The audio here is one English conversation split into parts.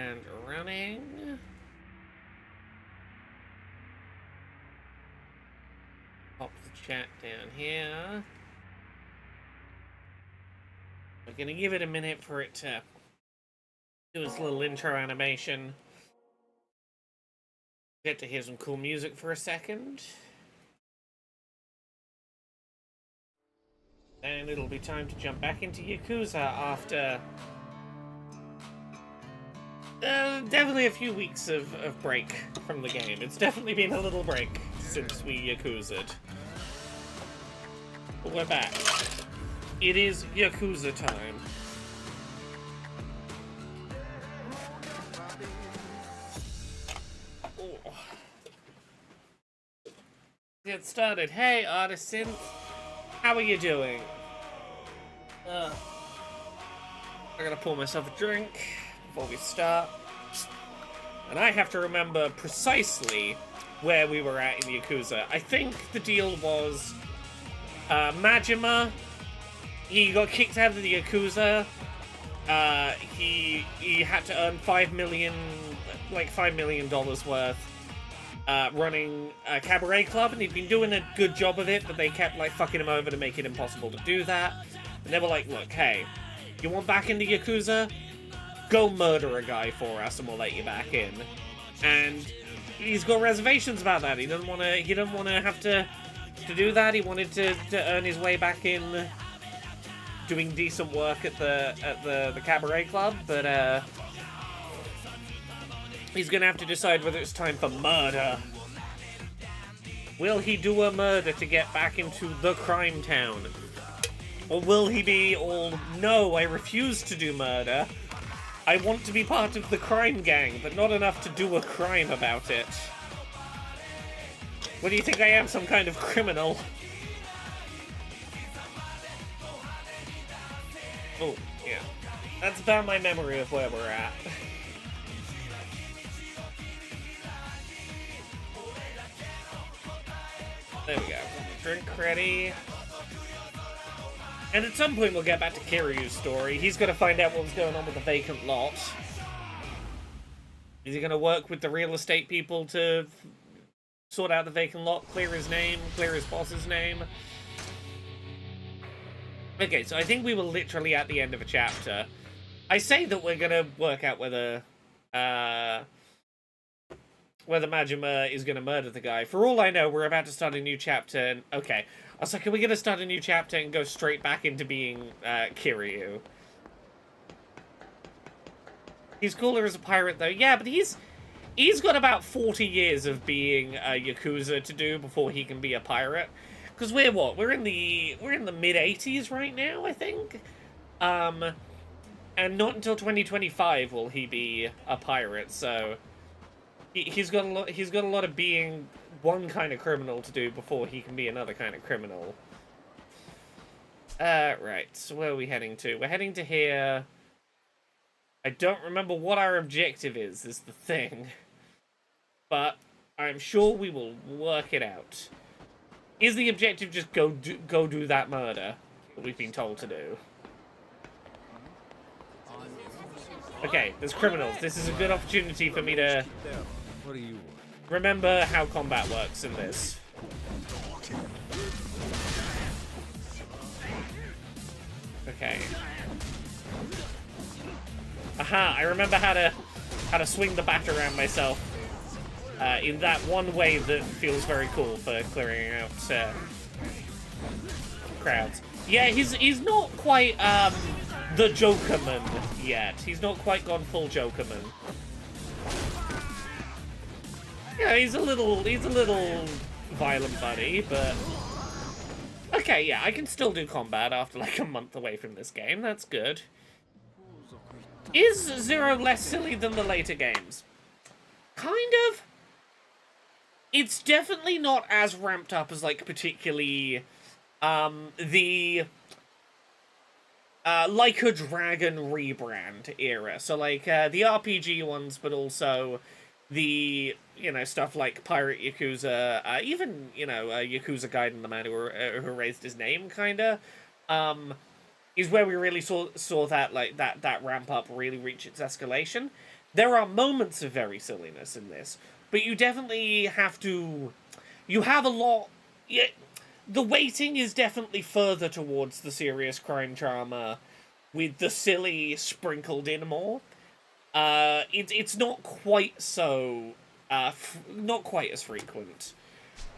and running. Pop the chat down here. We're gonna give it a minute for it to do its little intro animation. Get to hear some cool music for a second. And it'll be time to jump back into Yakuza after definitely a few weeks of break from the game. It's definitely been a little break since we Yakuza'd. But we're back. It is Yakuza time. Oh. Get started. Hey, Artisan. How are you doing? I gotta pour myself a drink before we start. And I have to remember precisely where we were at in Yakuza. I think the deal was Majima, he got kicked out of the Yakuza. He had to earn $5 million worth running a cabaret club, and he'd been doing a good job of it, but they kept like fucking him over to make it impossible to do that. And they were like, look, hey, you want back into Yakuza? Go murder a guy for us and we'll let you back in. And he's got reservations about that. He doesn't want to have to do that. He wanted to earn his way back in doing decent work at the cabaret club, but he's gonna have to decide whether it's time for murder. Will he do a murder to get back into the crime town? Or will he be all, no, I refuse to do murder. I want to be part of the crime gang, but not enough to do a crime about it. What do you think I am, some kind of criminal? Oh, yeah. That's about my memory of where we're at. There we go. Drink ready. And at some point we'll get back to Kiryu's story. He's going to find out what's going on with the vacant lot. Is he going to work with the real estate people to sort out the vacant lot, clear his name, clear his boss's name? Okay, so I think we were literally at the end of a chapter. I say that we're going to work out whether Majima is going to murder the guy. For all I know, we're about to start a new chapter. And, okay, I was like, are we going to start a new chapter and go straight back into being Kiryu? He's cooler as a pirate, though. Yeah, but he's got about 40 years of being a Yakuza to do before he can be a pirate. Because we're what? We're in the mid-80s right now, I think. And not until 2025 will he be a pirate, so he's got a lot of being one kind of criminal to do before he can be another kind of criminal. Right, so where are we heading to? We're heading to here. I don't remember what our objective is the thing. But I'm sure we will work it out. Is the objective just go do that murder that we've been told to do? Okay, there's criminals. This is a good opportunity for me to remember how combat works in this. Okay. Aha, I remember how to swing the bat around myself in that one way that feels very cool for clearing out crowds. Yeah, he's not quite the Jokerman yet. He's not quite gone full Jokerman. Yeah, he's a little violent buddy, but okay, yeah, I can still do combat after like a month away from this game. That's good. Is Zero less silly than the later games? Kind of. It's definitely not as ramped up as like particularly the Like a Dragon rebrand era. So like the RPG ones, but also the, you know, stuff like Pirate Yakuza, even, you know, Yakuza Gaiden, the man who raised his name, kinda, is where we really saw that, like, that ramp up really reach its escalation. There are moments of very silliness in this, but you definitely have to... You have a lot... Yeah, the weighting is definitely further towards the serious crime drama, with the silly sprinkled in more. It's not quite so... not quite as frequent.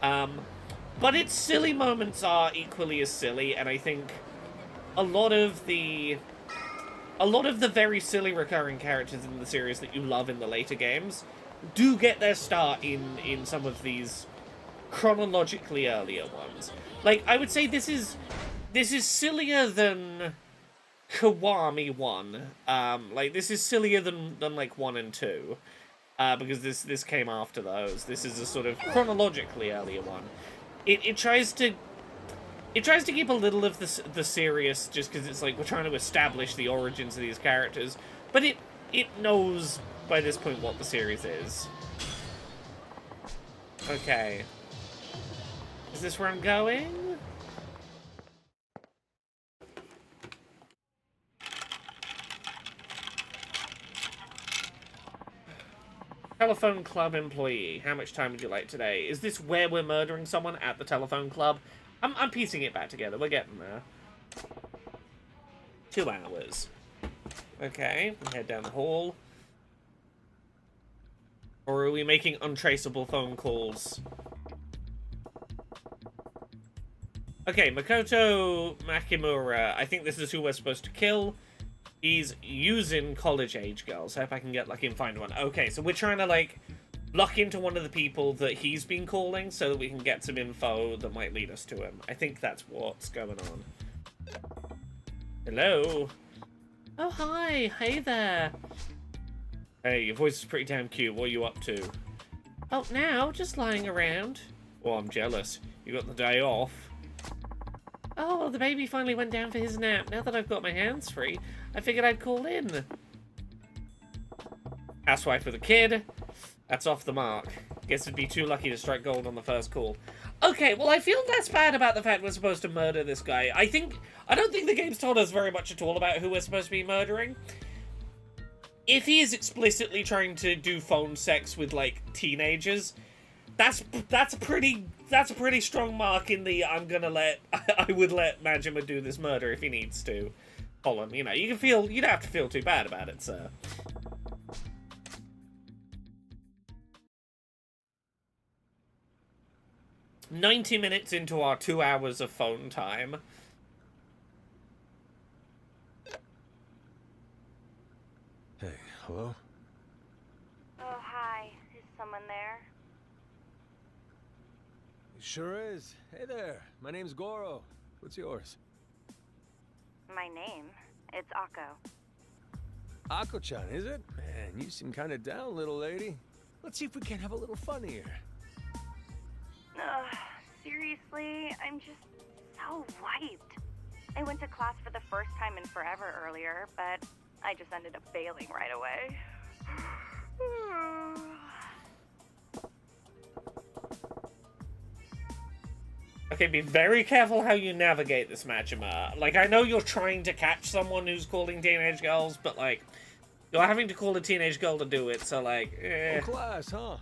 But its silly moments are equally as silly, and I think a lot of the very silly recurring characters in the series that you love in the later games do get their start in some of these chronologically earlier ones. Like, I would say this is sillier than Kiwami 1. Like, this is sillier than like 1 and 2. Because this came after those. This is a sort of chronologically earlier one. It tries to keep a little of the serious, just because it's like we're trying to establish the origins of these characters, but it knows by this point what the series is. Okay, is this where I'm going? Telephone club employee. How much time would you like today? Is this where we're murdering someone, at the telephone club? I'm piecing it back together. We're getting there. 2 hours. Okay, we head down the hall. Or are we making untraceable phone calls? Okay, Makoto Makimura. I think this is who we're supposed to kill. He's using college-age girls. I hope I can get lucky and find one. Okay, so we're trying to, like, lock into one of the people that he's been calling so that we can get some info that might lead us to him. I think that's what's going on. Hello? Oh, hi. Hey there. Hey, your voice is pretty damn cute. What are you up to? Oh, now, just lying around. Oh, I'm jealous. You got the day off. Oh, well, the baby finally went down for his nap. Now that I've got my hands free, I figured I'd call in. Housewife with a kid. That's off the mark. Guess it'd be too lucky to strike gold on the first call. Okay, well, I feel less bad about the fact we're supposed to murder this guy. I don't think the game's told us very much at all about who we're supposed to be murdering. If he is explicitly trying to do phone sex with, like, teenagers, that's a pretty strong mark in the I would let Majima do this murder if he needs to column. You know, you don't have to feel too bad about it, sir. "90 minutes into our 2 hours of phone time." Hey, hello? Oh, hi. Is someone there? It sure is. Hey there, my name's Goro. What's yours? My name? It's Akko. Akko-chan, is it? Man, you seem kind of down, little lady. Let's see if we can't have a little fun here. Seriously, I'm just so wiped. I went to class for the first time in forever earlier, but I just ended up failing right away. Okay, be very careful how you navigate this, Majima. Like, I know you're trying to catch someone who's calling teenage girls, but, like, you're having to call a teenage girl to do it, so, like, eh. Oh, class, huh?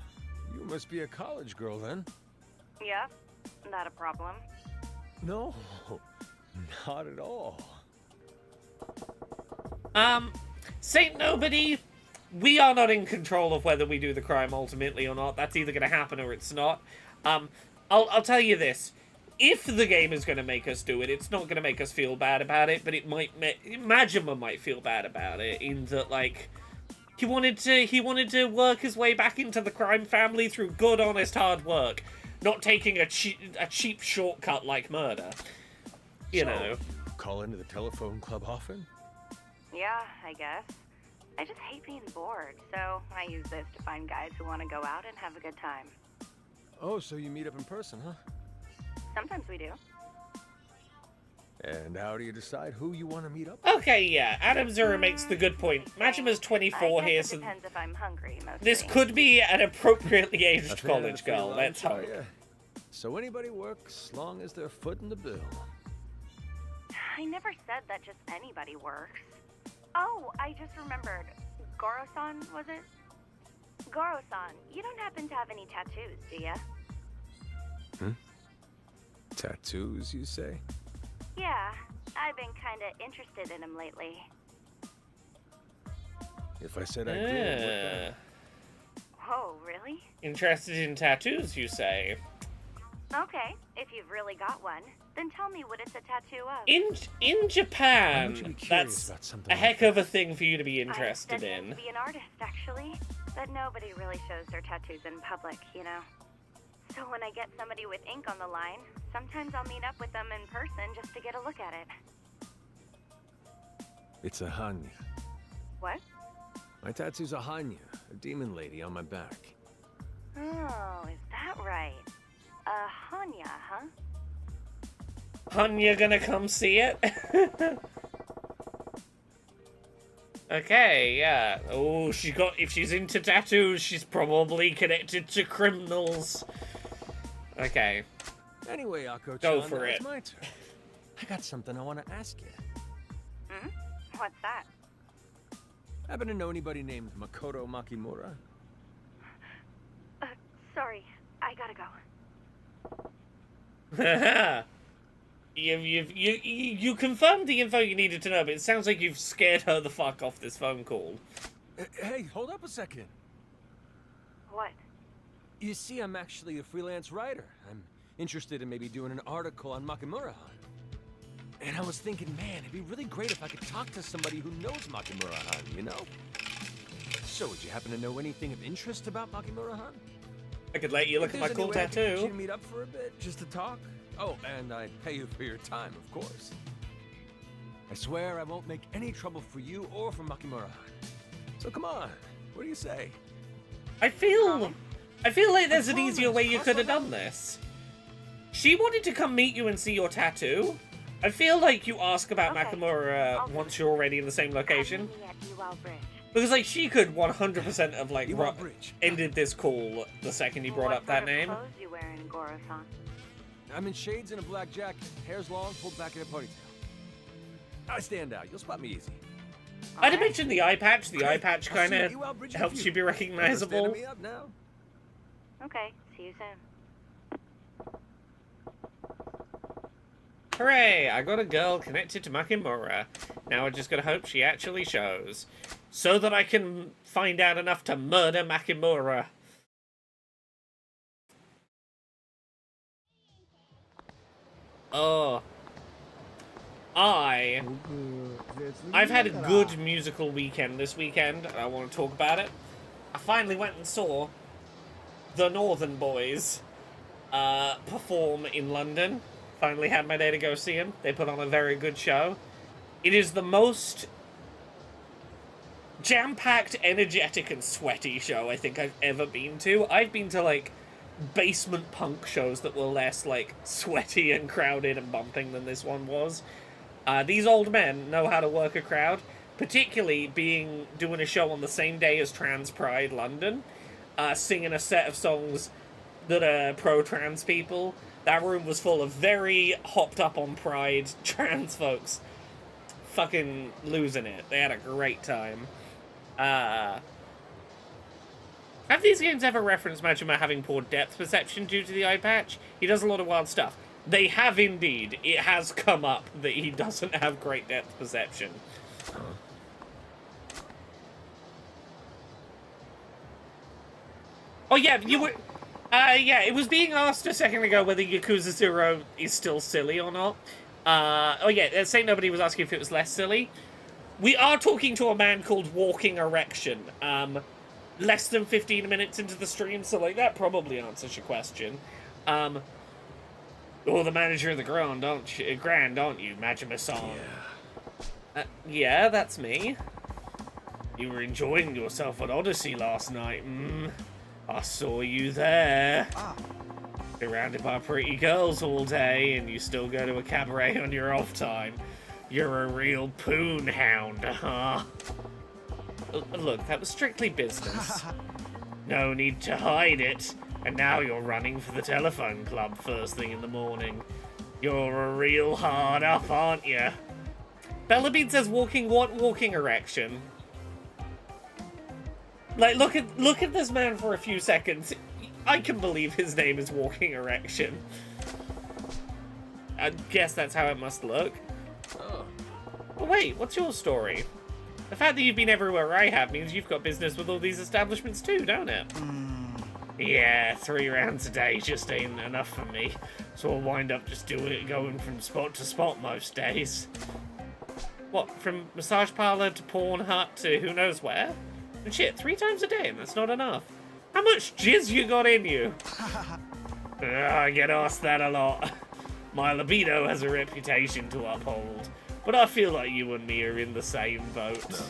You must be a college girl, then. Yeah? Not a problem? No, not at all. Saint Nobody, we are not in control of whether we do the crime ultimately or not. That's either going to happen or it's not. I'll tell you this. If the game is going to make us do it, it's not going to make us feel bad about it, but it might Majima might feel bad about it, in that, like, he wanted to work his way back into the crime family through good, honest, hard work, not taking a cheap shortcut like murder. You know. Call into the telephone club often? Yeah, I guess. I just hate being bored, so I use this to find guys who want to go out and have a good time. Oh, so you meet up in person, huh? Sometimes we do. And how do you decide who you want to meet up? Okay, yeah. Adam Zura makes the good point. Majima's 24 here, so depends if I'm hungry, mostly. this could be an appropriately aged college girl. Let's hope. So anybody works, long as they're footing the bill. I never said that just anybody works. Oh, I just remembered. Goro-san, was it? Goro-san, you don't happen to have any tattoos, do ya? Tattoos, you say? Yeah, I've been kinda interested in them lately. If I said I did, what then? Oh, really? Interested in tattoos, you say? Okay, if you've really got one, then tell me what it's a tattoo of. In Why don't Japan, you be curious that's about something a like heck that? of a thing for you to be interested I studied in. to be an artist, actually, but nobody really shows their tattoos in public, you know? So when I get somebody with ink on the line, sometimes I'll meet up with them in person just to get a look at it. It's a Hanya. What? My tattoo's a Hanya, a demon lady on my back. Oh, is that right? Hanya, huh? Hun, you gonna come see it? Okay, yeah. Oh, if she's into tattoos, she's probably connected to criminals. Okay. Anyway, Akko-chan, Go for now it. it's my turn. I got something I want to ask you. Hmm? What's that? Happen to know anybody named Makoto Makimura? Sorry, I gotta go. You confirmed the info you needed to know, but it sounds like you've scared her the fuck off this phone call. Hey, hold up a second. What? You see, I'm actually a freelance writer. I'm interested in maybe doing an article on Makimura-han. And I was thinking, man, it'd be really great if I could talk to somebody who knows Makimura-han, you know? So, would you happen to know anything of interest about Makimura-han? I could let you look at my cool If there's any way I could get you tattoo. to meet up for a bit, just to talk? Oh, and I'd pay you for your time, of course. I swear I won't make any trouble for you or for Makimura-han. So come on, what do you say? I feel like there's an easier way you could have done this. She wanted to come meet you and see your tattoo. I feel like you ask about Okay. Nakamura once you're already in the same location. Meeting at Ewell Bridge. Because, like, she could 100% have, like, Ewell Bridge. ended this call the second you brought up that name. What sort of clothes you wearing, Goro-san? I'm in shades and a black jacket, hair's long, pulled back in a ponytail. I stand out, you'll spot me easy. I'd have mentioned the eye patch. The eye Great. patch I'll kind see you at of Ewell Bridge in a helps few. you be recognizable. Me up now. Okay, see you soon. Hooray! I got a girl connected to Makimura. Now I just gotta hope she actually shows. So that I can find out enough to murder Makimura. Oh. I've had a good musical weekend this weekend, and I want to talk about it. I finally went and saw the Northern Boys perform in London. Finally had my day to go see them. They put on a very good show. It is the most jam-packed, energetic, and sweaty show I think I've ever been to. I've been to, like, basement punk shows that were less, like, sweaty and crowded and bumping than this one was. These old men know how to work a crowd, particularly doing a show on the same day as Trans Pride London, singing a set of songs that are pro-trans people. That room was full of very hopped up on pride trans folks fucking losing it. They had a great time. Have these games ever referenced Majima having poor depth perception due to the eye patch? He does a lot of wild stuff. They have indeed. It has come up that he doesn't have great depth perception. Oh yeah, you were... yeah, it was being asked a second ago whether Yakuza 0 is still silly or not. Oh yeah, Saint Nobody was asking if it was less silly. We are talking to a man called Walking Erection. Less than 15 minutes into the stream, so like that probably answers your question. You're the manager of the Grand, aren't you, Majima-san? Yeah, that's me. You were enjoying yourself at Odyssey last night, I saw you there. Surrounded by pretty girls all day, and you still go to a cabaret on your off time. You're a real poon hound, huh? Look, that was strictly business. No need to hide it. And now you're running for the telephone club first thing in the morning. You're a real hard up, aren't you? Bellabean says walking erection? Like, look at this man for a few seconds. I can believe his name is Walking Erection. I guess that's how it must look. Oh. But wait, what's your story? The fact that you've been everywhere I have means you've got business with all these establishments too, don't it? Yeah, 3 rounds a day just ain't enough for me. So I'll wind up just going from spot to spot most days. What, from massage parlor to porn hut to who knows where? And shit, 3 times a day, and that's not enough. How much jizz you got in you? I get asked that a lot. My libido has a reputation to uphold, but I feel like you and me are in the same boat.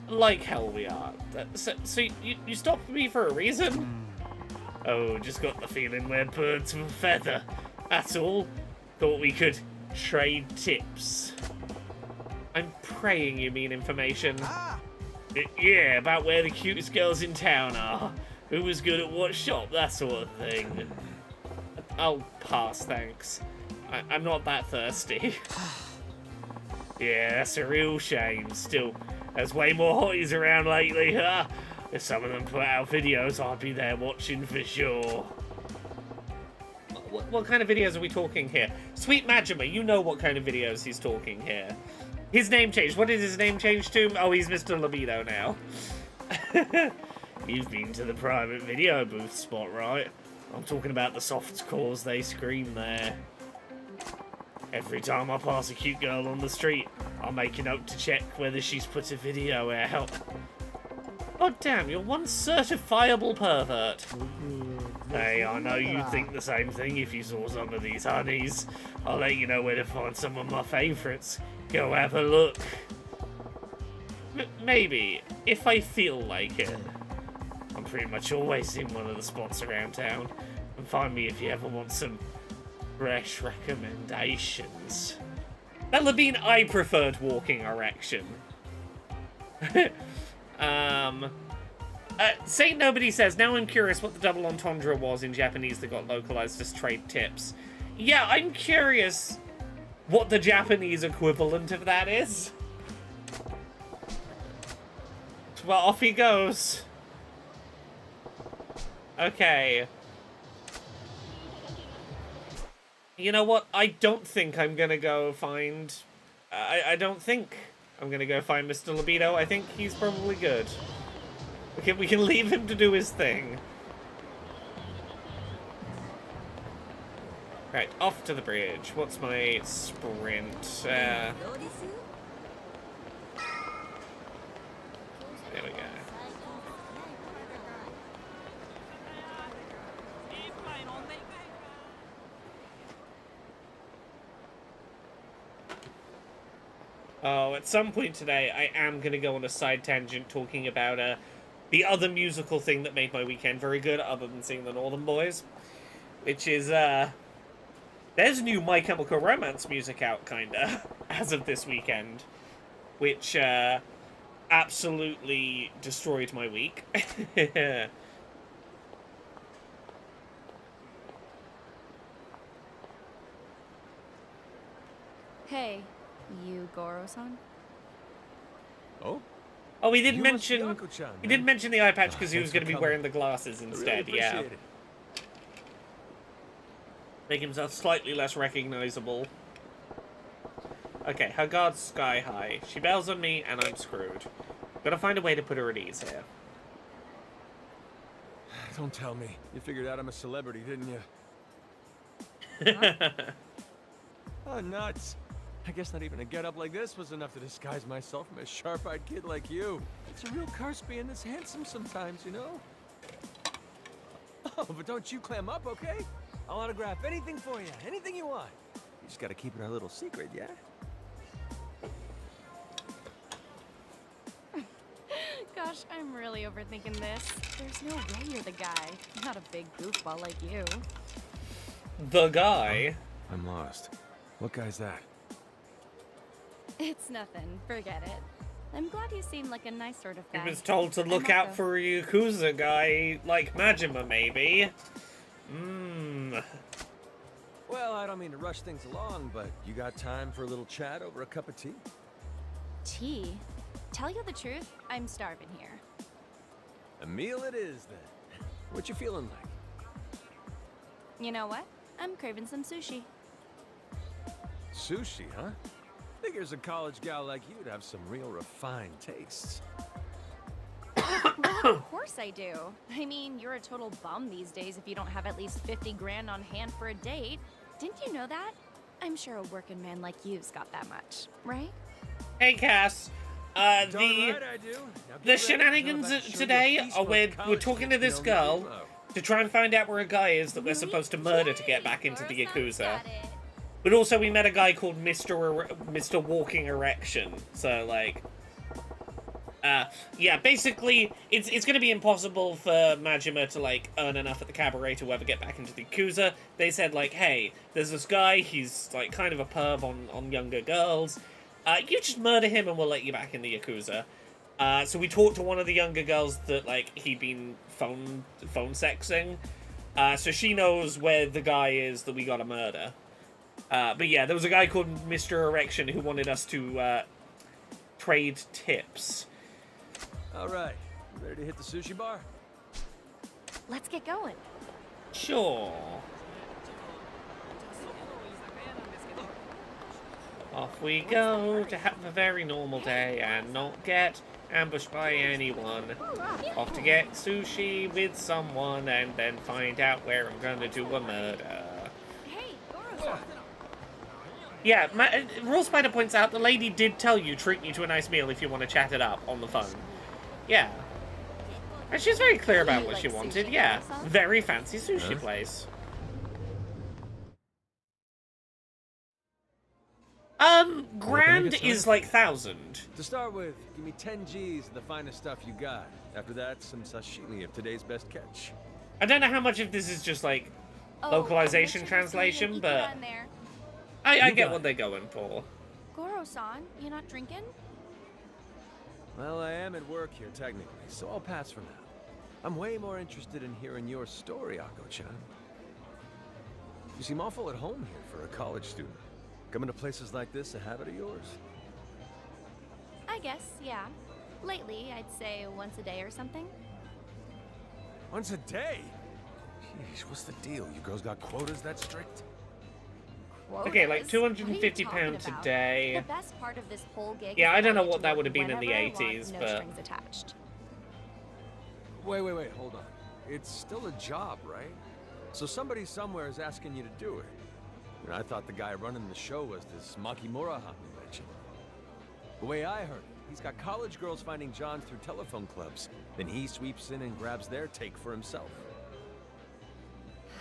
Like hell we are. So you stopped me for a reason? Oh, just got the feeling we're birds of a feather. That's all. Thought we could trade tips. I'm praying you mean information. Yeah, about where the cutest girls in town are. Who was good at what shop, that sort of thing. I'll pass, thanks. I'm not that thirsty. Yeah, that's a real shame. Still, there's way more hotties around lately, huh? If some of them put out videos, I'd be there watching for sure. What kind of videos are we talking here? Sweet Majima, you know what kind of videos he's talking here. His name changed. What did his name change to? Oh, he's Mr. Libido now. You've been to the private video booth spot, right? I'm talking about the soft cores they scream there. Every time I pass a cute girl on the street, I'll make a note to check whether she's put a video out. God damn, you're one certifiable pervert. Hey, I know you'd think the same thing if you saw some of these honeys. I'll let you know where to find some of my favourites. Go have a look. Maybe, if I feel like it. I'm pretty much always in one of the spots around town. And find me if you ever want some fresh recommendations. That'll have been I preferred Walking Erection. Saint Nobody says, now I'm curious what the double entendre was in Japanese that got localized as trade tips. Yeah, I'm curious what the Japanese equivalent of that is. Well, off he goes. Okay. You know what? I don't think I'm gonna go find... I don't think I'm gonna go find Mr. Libido. I think he's probably good. We can leave him to do his thing. Right, off to the bridge. What's my sprint? There we go. Oh, at some point today, I am going to go on a side tangent talking about the other musical thing that made my weekend very good, other than seeing the Northern Boys. Which is, there's new My Chemical Romance music out, kinda, as of this weekend. Which, absolutely destroyed my week. Hey, you Goro-san? Oh? Oh, he did You must be mention... Yako-chan, He man. did mention the eye patch because he Thanks was going to for be coming. wearing the glasses I really instead, yeah. appreciate it. Make himself slightly less recognizable. Okay, her guard's sky high. She bails on me, and I'm screwed. Gotta find a way to put her at ease here. Don't tell me. You figured out I'm a celebrity, didn't you? Oh, nuts. I guess not even a get-up like this was enough to disguise myself from a sharp-eyed kid like you. It's a real curse being this handsome sometimes, you know? Oh, but don't you clam up, okay? I'll autograph anything for you, anything you want. You just gotta keep it our little secret, yeah? Gosh, I'm really overthinking this. There's no way you're the guy. I'm not a big goofball like you. The guy. I'm lost. What guy's that? It's nothing. Forget it. I'm glad you seem like a nice sort of guy. He was told to look out Mako. for a Yakuza guy like Majima, maybe. Well, I don't mean to rush things along, but you got time for a little chat over a cup of tea? Tea? Tell you the truth, I'm starving here. A meal it is, then. What you feeling like? You know what? I'm craving some sushi. Sushi, huh? Figures a college gal like you'd have some real refined tastes. Well, of course I do. I mean, you're a total bum these days if you don't have at least 50 grand on hand for a date. Didn't you know that? I'm sure a working man like you's got that much, right? Hey, Cass. Darn right I do. Now The get ready. shenanigans I'm about to show today you a piece are of we're college talking to student this on the girl below. to try and find out where a guy is that we're supposed to murder to get back into the Yakuza. But also we met a guy called Mr. Walking Erection. So, like... yeah, basically, it's going to be impossible for Majima to, like, earn enough at the cabaret to ever get back into the Yakuza. They said, like, hey, there's this guy, he's, like, kind of a perv on younger girls. You just murder him and we'll let you back in the Yakuza. So we talked to one of the younger girls that, like, he'd been phone sexing. So she knows where the guy is that we gotta murder. But yeah, there was a guy called Mr. Erection who wanted us to, trade tips. All right, you ready to hit the sushi bar? Let's get going. Sure. Off we go to have a very normal day and not get ambushed by anyone. Off to get sushi with someone and then find out where I'm gonna do a murder. Hey, Goro-san. Yeah, Raw Spider points out the lady did tell you treat me to a nice meal if you want to chat it up on the phone. Yeah. And she's very clear about You what like she sushi, wanted, yeah. Goro-san? Very fancy sushi place. Grand is like 1,000. To start with, give me 10 G's of the finest stuff you got. After that, some sashimi of today's best catch. I don't know how much of this is just like localization and translation, Ikura but in there. I You get got what it. they're going for. Goro-san, you not drinking? Well, I am at work here, technically, so I'll pass for now. I'm way more interested in hearing your story, Akko-chan. You seem awful at home here for a college student. Coming to places like this a habit of yours? I guess, yeah. Lately, I'd say once a day or something. Once a day? Jeez, what's the deal? You girls got quotas that strict? Okay, like Quotas? £250 What are you talking a about? day. The best part of this whole gig Yeah, is I don't know get what to that work would have been in the whenever I want, 80s, no but- strings attached. Wait, hold on. It's still a job, right? So somebody somewhere is asking you to do it. And I thought the guy running the show was this Makimura-han you mentioned. The way I heard it, he's got college girls finding John through telephone clubs. Then he sweeps in and grabs their take for himself.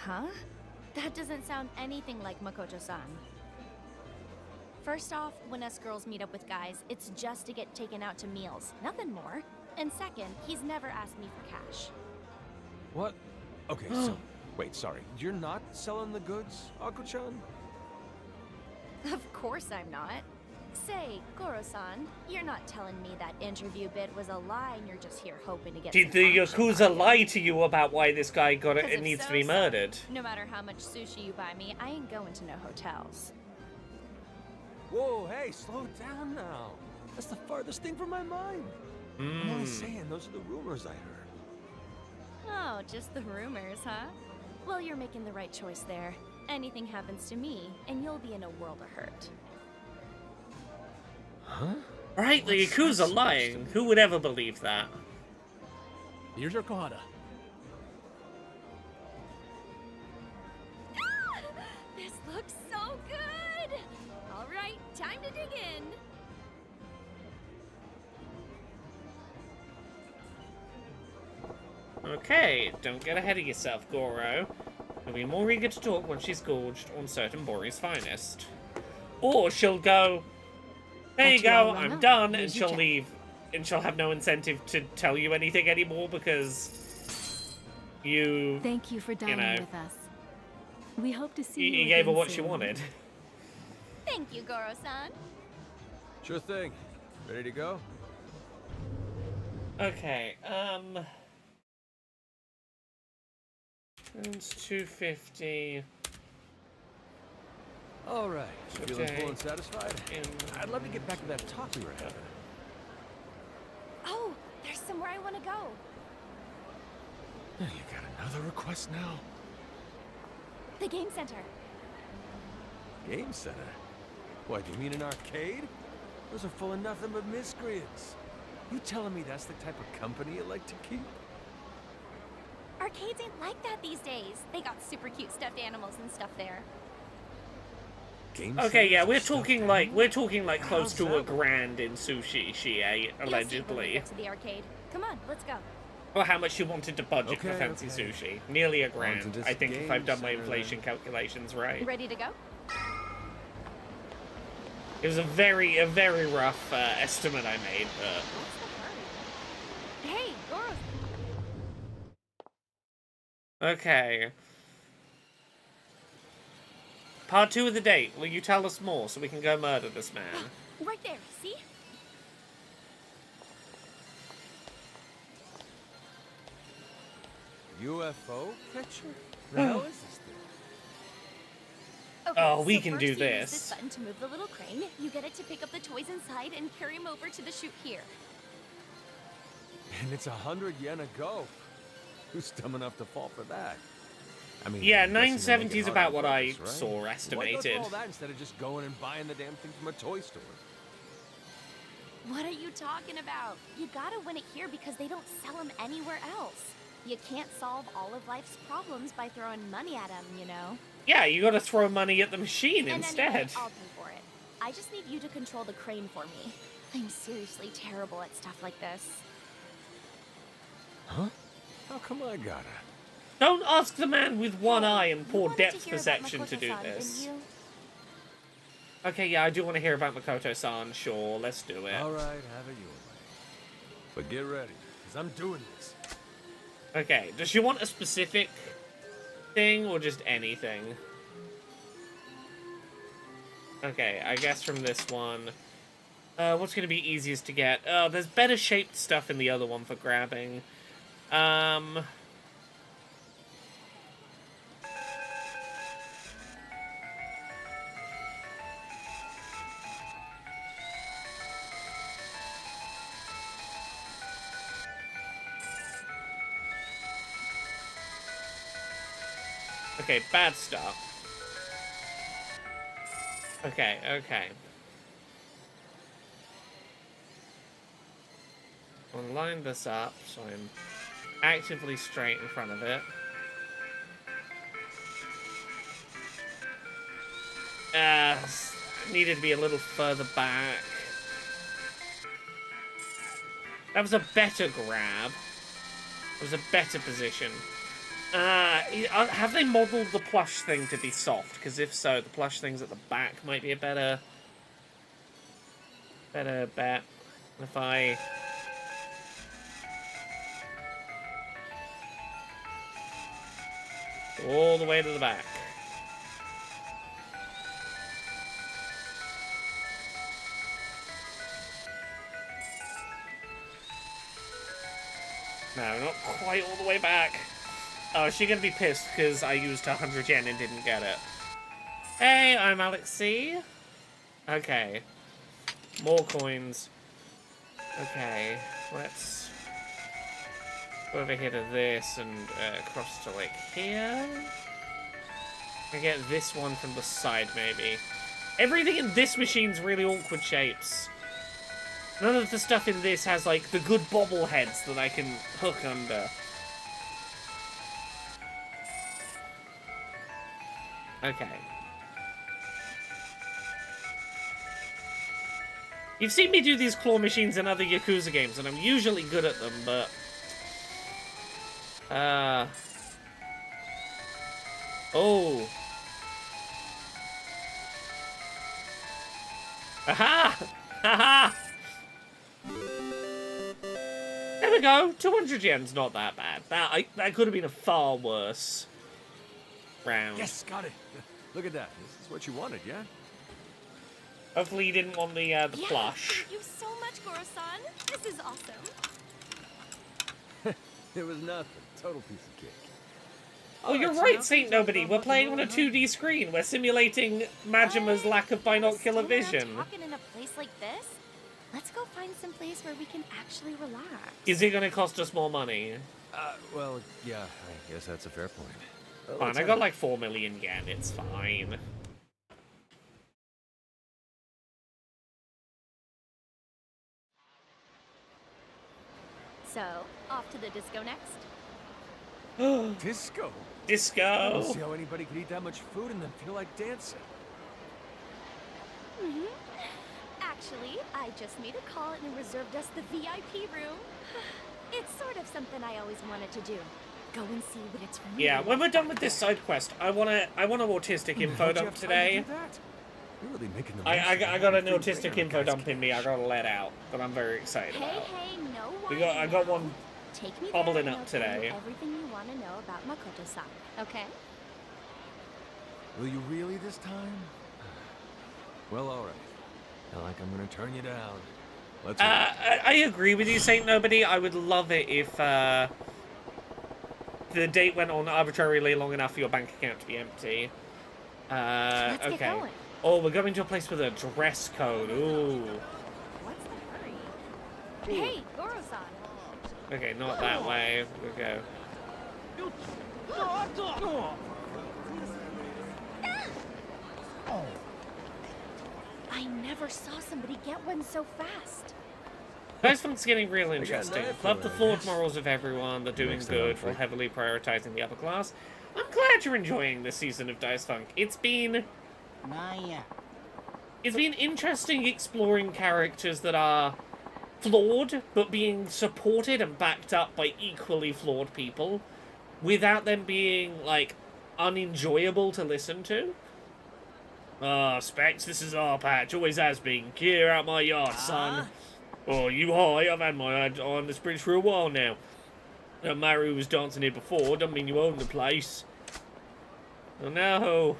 Huh? That doesn't sound anything like Makoto-san. First off, when us girls meet up with guys, it's just to get taken out to meals, nothing more. And second, he's never asked me for cash. What? Okay, so... Wait, sorry. You're not selling the goods, Akko-chan? Of course I'm not. Say, Goro-san, you're not telling me that interview bit was a lie and you're just here hoping to get Did some the action, Yakuza are you? lie to you about why this guy got it? 'Cause It if needs so, to be son, murdered. No matter how much sushi you buy me, I ain't going to no hotels. Whoa, hey, slow down now. That's the farthest thing from my mind. I'm only saying, those are the rumors I heard. Oh, just the rumors, huh? Well, you're making the right choice there. Anything happens to me, and you'll be in a world of hurt. Huh? Right, the What's that Yakuza supposed to lying. mean? Who would ever believe that? Here's your Kohada. This looks so good! All right, time to dig in. Okay, don't get ahead of yourself, Goro. You'll be more eager to talk when she's gorged on certain Bori's finest. Or she'll go, there you go, I'm done, and she'll leave. And she'll have no incentive to tell you anything anymore because you Thank you for dining know, with us. We hope to see you. you gave her again what she soon. wanted. Thank you, Goro-san. Sure thing. Ready to go? Okay, it's 250. All right. Feeling Okay. full and satisfied? I'd love to get back to that talk we were having. Oh, there's somewhere I want to go. You got another request now? The game center. Game center? What, you mean an arcade? Those are full of nothing but miscreants. You telling me that's the type of company you like to keep? Arcades ain't like that these days. They got super cute stuffed animals and stuff there. Game Okay, yeah, centers we're and stuff talking like like that? we're talking like close How's to that a work? grand in sushi. She ate You'll see when we allegedly. get to the arcade. Come on, let's go. Or how much she wanted to budget for Okay, fancy okay. sushi. Nearly a On to grand, this I think, if game I've done my center inflation then. calculations right. Ready to go? It was a very rough estimate I made, but... What's the hurry? Hey, Goro's... Okay. Part 2 of the date. Will you tell us more so we can go murder this man? Right there, see? UFO catcher? The hell is this thing? Okay, Oh, we so can first do you use this. this button to move the little crane. You get it to pick up the toys inside and carry them over to the chute here. And it's 100 yen a go. Who's dumb enough to fall for that? I mean, Yeah, I'm guessing they make 970 it is hard about on what I purpose, right? saw Why go estimated. through all that instead of just going and buying the damn thing from a toy store? What are you talking about? You gotta win it here because they don't sell them anywhere else. You can't solve all of life's problems by throwing money at them, you know? Yeah, you gotta throw money at the machine And instead. anyway, I'll pay for it. I just need you to control the crane for me. I'm seriously terrible at stuff like this. Huh? How come I gotta? Don't ask the man with one Hey, eye and you poor wanted to depth hear about perception to do Makoto-san, this. didn't you? Okay, yeah, I do want to hear about Makoto-san. Sure, let's do it. All right, have it your way. But get ready, because I'm doing this. Okay, does she want a specific thing or just anything? Okay, I guess from this one. What's going to be easiest to get? There's better shaped stuff in the other one for grabbing. Okay, bad stuff. Okay, okay. I'll line this up so I'm actively straight in front of it. Needed to be a little further back. That was a better grab. It was a better position. Have they modeled the plush thing to be soft? Because if so, the plush things at the back might be a better bet. If I... all the way to the back. No, not quite all the way back. Oh, is she gonna be pissed because I used 100 yen and didn't get it? Hey, I'm Alex C. Okay. More coins. Okay, let's go over here to this and cross to like here. I get this one from the side maybe. Everything in this machine's really awkward shapes. None of the stuff in this has like the good bobbleheads that I can hook under. Okay. You've seen me do these claw machines in other Yakuza games, and I'm usually good at them, but... oh. Aha! Aha! There we go. 200 yen's not that bad. That could have been a far worse round. Yes, got it. Look at that. This is what you wanted, yeah? Hopefully you didn't want the plush. Thank you so much, Goro-san. This is awesome. It was nothing. Total piece of cake. Oh, you're Alright, so right, now Saint we talk Nobody. about We're playing on a Makoto-san. 2D screen. We're simulating Majima's lack of binocular We're still vision. talking in a place like this? Let's go find some place where we can actually relax. Is it going to cost us more money? Well, yeah, I guess that's a fair point. Fine, I got like 4 million yen, it's fine. So, off to the disco next? Disco? I Disco! don't see how anybody could eat that much food and then feel like dancing. Actually, I just made a call and reserved us the VIP room. It's sort of something I always wanted to do. Go and see what it's really Yeah, when we're done like with this side quest, I want an autistic info How'd you dump have time to today. do that? You're really making the I got an most of autistic your info guys' dump in me I gotta let out, that I'm very excited Hey, about. hey, no I got one Take me bubbling there and up I'll tell you today. everything you want to know about Makoto-san, okay? Will you really this time? Well, all right. Not like I'm gonna turn you down. Let's I agree with you, Saint Nobody. I would love it if the date went on arbitrarily long enough for your bank account to be empty. Let's Okay. get going. Oh, we're going to a place with a dress code. Ooh. What's the hurry? Hey, Goro-san. Okay, not that way. We'll go. I never saw somebody get one so fast. This one's getting real interesting. knife Love the for flawed it. morals of everyone. They're doing Next time, good Humphrey. while heavily prioritizing the upper class. I'm glad you're enjoying this season of Dice Funk. It's been interesting exploring characters that are flawed, but being supported and backed up by equally flawed people, without them being, like, unenjoyable to listen to. Specs, this is our patch. Always has been. Clear out my yard, son. Oh, you high? I've had my eye on this bridge for a while now. Don't matter who was dancing here before, doesn't mean you own the place. Oh no.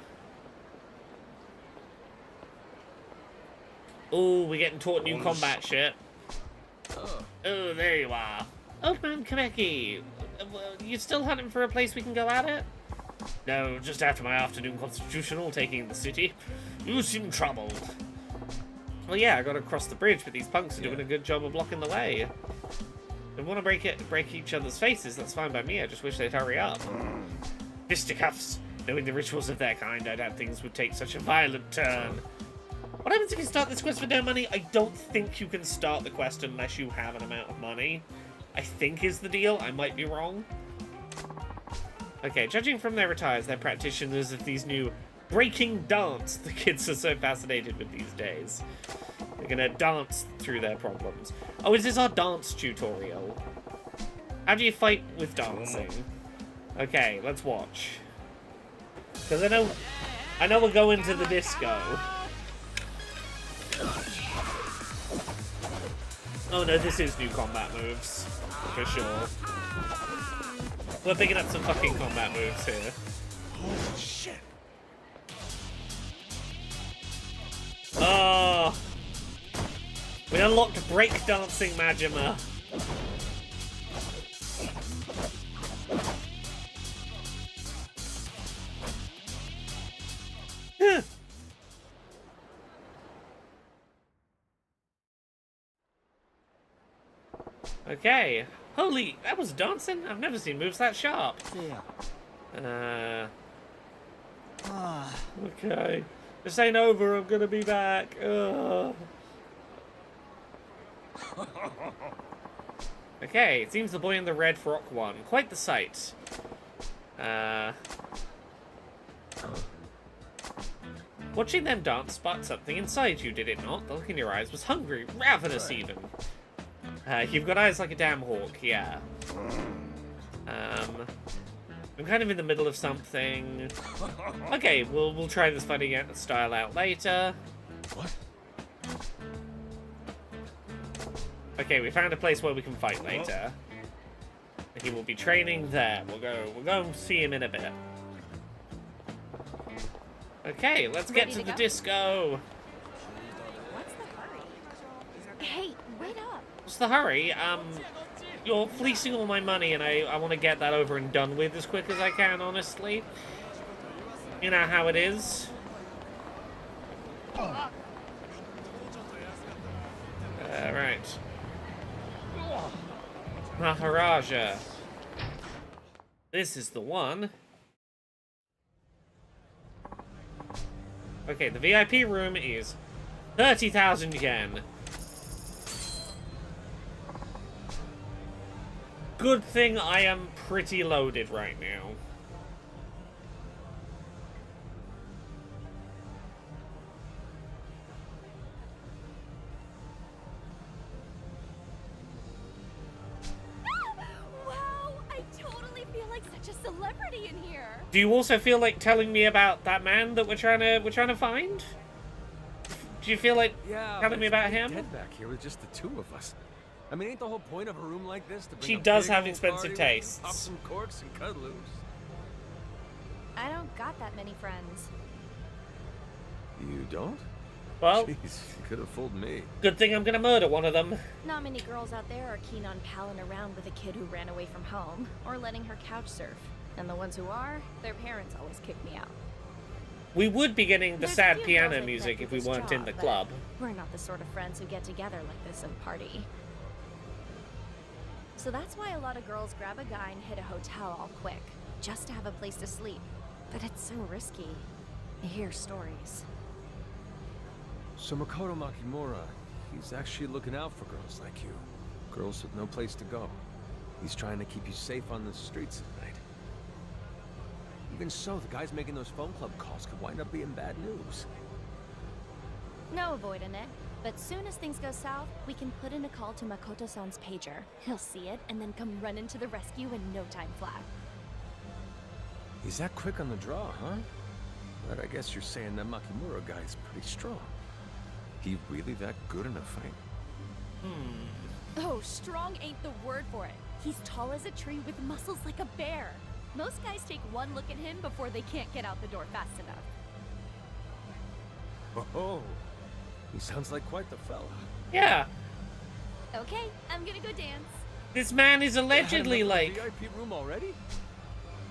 Oh, we're getting taught new combat shit. Oh, there you are. Old man Kameki. You still hunting for a place we can go at it? No, just after my afternoon constitutional taking the city. You seem troubled. Well, yeah, I gotta cross the bridge, but these punks are doing a good job of blocking the way. They want to break each other's faces, that's fine by me, I just wish they'd hurry up. Fisticuffs. Knowing the rituals of their kind, I doubt things would take such a violent turn. What happens if you start this quest for no money? I don't think you can start the quest unless you have an amount of money. I think is the deal, I might be wrong. Okay, judging from their attires, they're practitioners of these new breaking dance the kids are so fascinated with these days. They're gonna dance through their problems. Oh, is this our dance tutorial? How do you fight with dancing? Okay, let's watch. Because I know we're going to the disco. Oh no, this is new combat moves. For sure. We're picking up some fucking combat moves here. Holy shit! Oh! We unlocked breakdancing Majima. Okay. Holy, that was dancing? I've never seen moves that sharp. Okay. This ain't over, I'm gonna be back. Okay, it seems the boy in the red frock won. Quite the sight. Watching them dance sparked something inside you, did it not? The look in your eyes was hungry, ravenous even. You've got eyes like a damn hawk, yeah. I'm kind of in the middle of something. Okay, we'll try this fighting style out later. What? Okay, we found a place where we can fight later. He will be training there. We'll go and see him in a bit. Okay, let's get to the disco. What's the hurry? Hey, wait up. What's the hurry? You're fleecing all my money, and I want to get that over and done with as quick as I can, honestly. You know how it is. Right. Maharaja. This is the one. Okay, the VIP room is 30,000 yen. Good thing I am pretty loaded right now. Wow, I totally feel like such a celebrity in here. Do you also feel like telling me about that man that we're trying to find? Do you feel like telling me about him? Dead back here with just the two of us. I mean, ain't the whole point of a room like this to bring She a does big have old expensive party where we can tastes. Pop some corks and cut loose. I don't got that many friends. You don't? Well, Jeez, you could have fooled me. good thing I'm gonna murder one of them. Not many girls out there are keen on palling around with a kid who ran away from home or letting her couch surf. And the ones who are, their parents always kick me out. We would be getting the There's a sad few piano girls I music bet if do we this weren't in job, the but club. We're not the sort of friends who get together like this and party. So that's why a lot of girls grab a guy and hit a hotel all quick, just to have a place to sleep. But it's so risky. You hear stories. So Makoto Makimura, he's actually looking out for girls like you. Girls with no place to go. He's trying to keep you safe on the streets at night. Even so, the guys making those phone club calls could wind up being bad news. No avoiding it, but soon as things go south, we can put in a call to Makoto-san's pager. He'll see it and then come running to the rescue in no time flat. He's that quick on the draw, huh? But I guess you're saying that Makimura guy's pretty strong. He really that good in a fight? Oh, strong ain't the word for it. He's tall as a tree with muscles like a bear. Most guys take one look at him before they can't get out the door fast enough. Oh, he sounds like quite the fella. Yeah, Okay, I'm gonna go dance. this man is allegedly, Had like, enough of the VIP room already?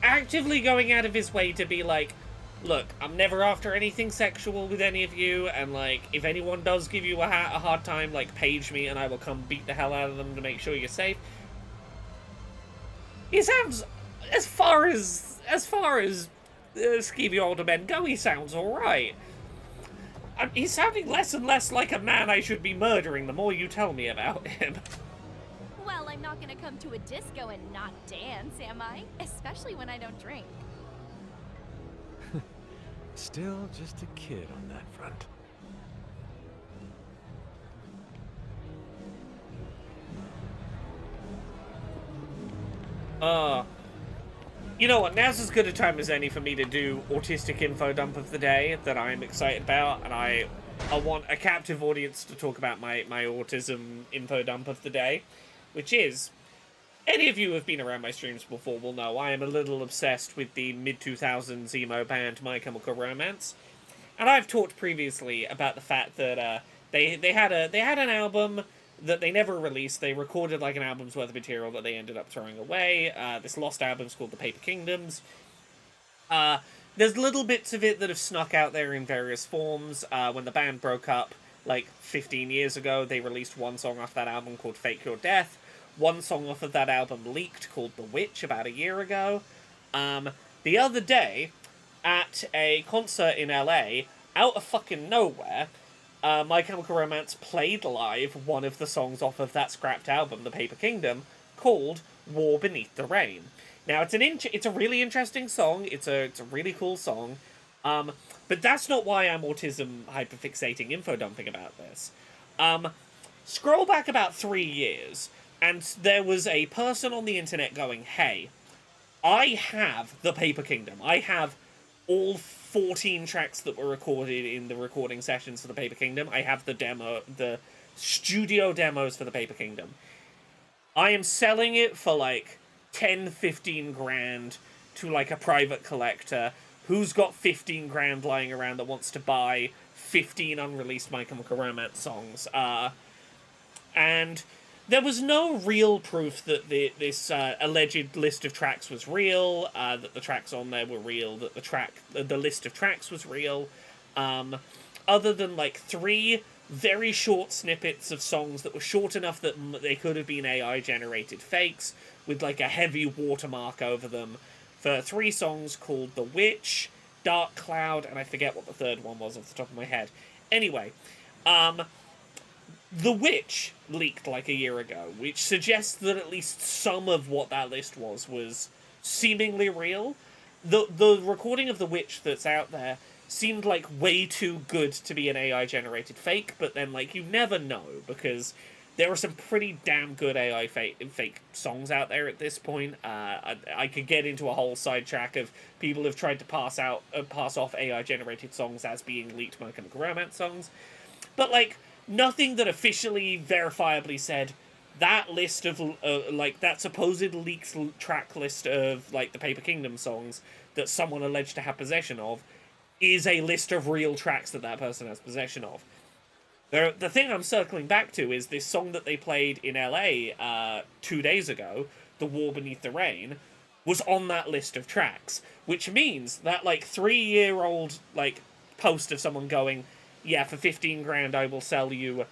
actively going out of his way to be like, look, I'm never after anything sexual with any of you, and, like, if anyone does give you a hard time, like, page me and I will come beat the hell out of them to make sure you're safe. He sounds, as far as skeevy older men go, he sounds alright. He's sounding less and less like a man I should be murdering the more you tell me about him. Well, I'm not gonna come to a disco and not dance, am I? Especially when I don't drink. Still just a kid on that front. You know what, now's as good a time as any for me to do autistic info dump of the day that I'm excited about, and I want a captive audience to talk about my autism info dump of the day, which is, any of you who have been around my streams before will know I am a little obsessed with the mid-2000s emo band My Chemical Romance, and I've talked previously about the fact that they had an album that they never released. They recorded like an album's worth of material that they ended up throwing away. This lost album's called The Paper Kingdoms. There's little bits of it that have snuck out there in various forms. When the band broke up, like 15 years ago, they released one song off that album called Fake Your Death. One song off of that album leaked called The Witch about a year ago. The other day, at a concert in LA, out of fucking nowhere, My Chemical Romance played live one of the songs off of that scrapped album, The Paper Kingdom, called War Beneath the Rain. Now, it's a really interesting song, it's a really cool song, but that's not why I'm autism hyperfixating info dumping about this. Scroll back about 3 years, and there was a person on the internet going, hey, I have The Paper Kingdom, I have all 14 tracks that were recorded in the recording sessions for The Paper Kingdom. I have the studio demos for The Paper Kingdom. I am selling it for like 10, 15 grand to like a private collector who's got 15 grand lying around that wants to buy 15 unreleased My Chemical Romance songs. And there was no real proof that this alleged list of tracks was real, that the tracks on there were real, that the list of tracks was real, other than like 3 very short snippets of songs that were short enough that they could have been AI-generated fakes, with like a heavy watermark over them for 3 songs called The Witch, Dark Cloud, and I forget what the third one was off the top of my head. Anyway, The Witch leaked like a year ago, which suggests that at least some of what that list was seemingly real. The recording of The Witch that's out there seemed like way too good to be an AI-generated fake, but then like you never know, because there are some pretty damn good AI fake songs out there at this point. I could get into a whole sidetrack of people have tried to pass off AI-generated songs as being leaked My Chemical Romance songs, but like nothing that officially, verifiably said that list of like that supposed leaked track list of like the Paper Kingdom songs that someone alleged to have possession of is a list of real tracks that person has possession of. The thing I'm circling back to is this song that they played in LA 2 days ago, The War Beneath the Rain, was on that list of tracks, which means that like 3-year-old like post of someone going, yeah, for 15 grand I will sell you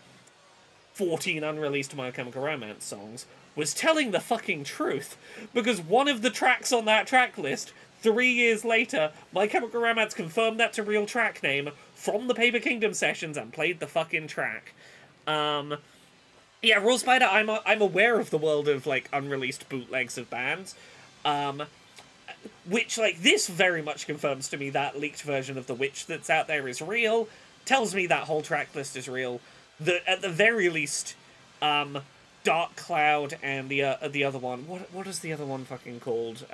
14 unreleased My Chemical Romance songs, was telling the fucking truth, because one of the tracks on that track list, 3 years later, My Chemical Romance confirmed that's a real track name from the Paper Kingdom sessions and played the fucking track. Yeah, Raw Spider, I'm aware of the world of, like, unreleased bootlegs of bands, which, like, this very much confirms to me that leaked version of The Witch that's out there is real, tells me that whole track list is real, that at the very least, Dark Cloud and the other one, what is the other one fucking called?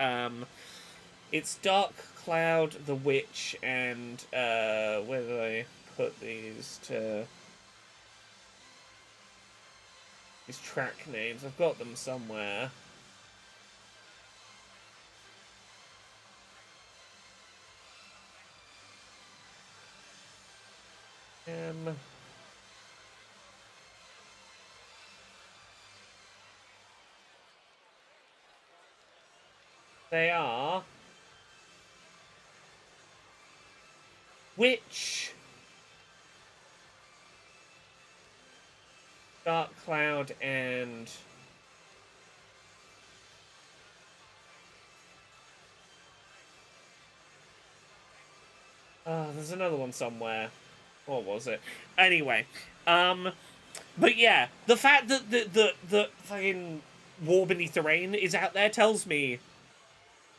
It's Dark Cloud, The Witch, and, where did I put these track names? I've got them somewhere. They are Witch, Dark Cloud, and there's another one somewhere. What was it? Anyway, but yeah, the fact that the fucking War Beneath the Rain is out there tells me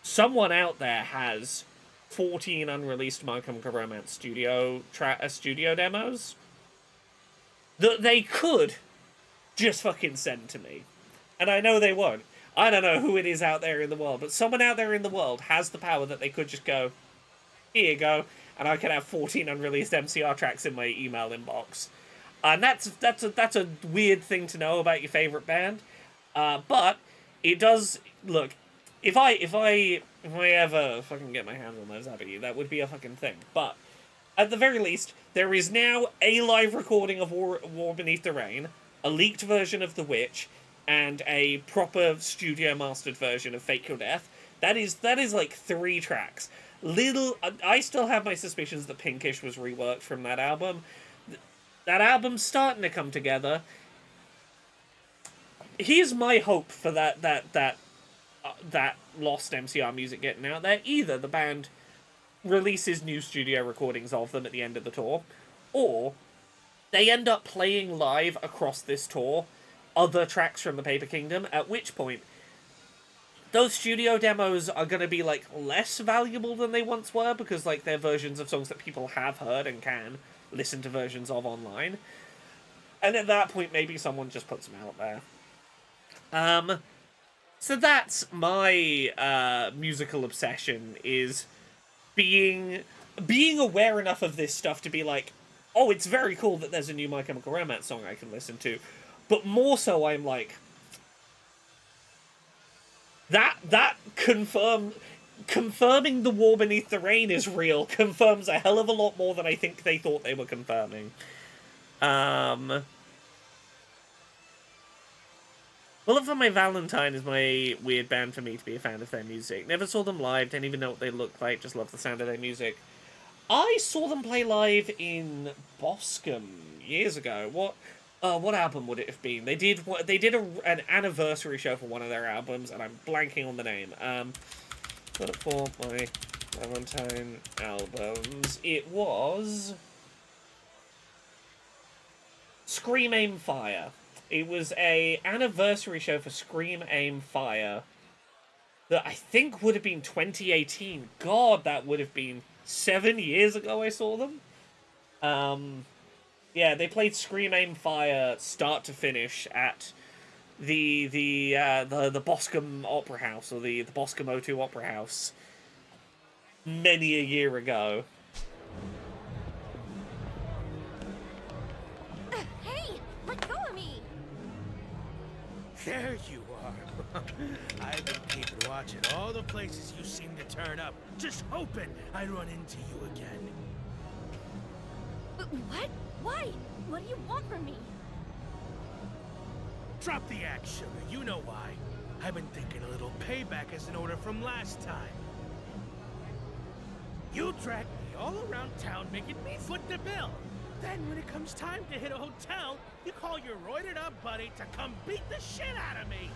someone out there has 14 unreleased My Chemical Romance studio demos that they could just fucking send to me. And I know they won't. I don't know who it is out there in the world, but someone out there in the world has the power that they could just go, here you go, and I can have 14 unreleased MCR tracks in my email inbox. And that's a weird thing to know about your favorite band. But it does look. If I ever fucking get my hands on those Abbey, that would be a fucking thing. But at the very least, there is now a live recording of War Beneath the Rain, a leaked version of The Witch, and a proper studio mastered version of Fake Your Death. That is like 3 tracks. I still have my suspicions that Pinkish was reworked from that album. That album's starting to come together. Here's my hope for that lost MCR music getting out there. Either the band releases new studio recordings of them at the end of the tour, or they end up playing live across this tour other tracks from the Paper Kingdom, at which point those studio demos are going to be, like, less valuable than they once were, because, like, they're versions of songs that people have heard and can listen to versions of online. And at that point, maybe someone just puts them out there. So that's my musical obsession, is being aware enough of this stuff to be like, oh, it's very cool that there's a new My Chemical Romance song I can listen to. But more so, I'm like, that confirming the War Beneath the Rain is real confirms a hell of a lot more than I think they thought they were confirming. Bullet for My Valentine is my weird band for me to be a fan of their music. Never saw them live, didn't even know what they looked like, just love the sound of their music. I saw them play live in Boscombe years ago. What album would it have been? They did an anniversary show for one of their albums, and I'm blanking on the name. But for my Valentine albums, it was Scream Aim Fire. It was a anniversary show for Scream Aim Fire that I think would have been 2018. God, that would have been 7 years ago I saw them. Yeah, they played Scream Aim Fire start to finish at the Boscombe Opera House, or the Boscombe O2 Opera House many a year ago. Hey, let go of me! There you are. I've been keeping watch at all the places you seem to turn up, just hoping I'd run into you again. What? Why? What do you want from me? Drop the act, sugar. You know why. I've been thinking a little payback as an order from last time. You dragged me all around town making me foot the bill. Then when it comes time to hit a hotel, you call your roided up buddy to come beat the shit out of me.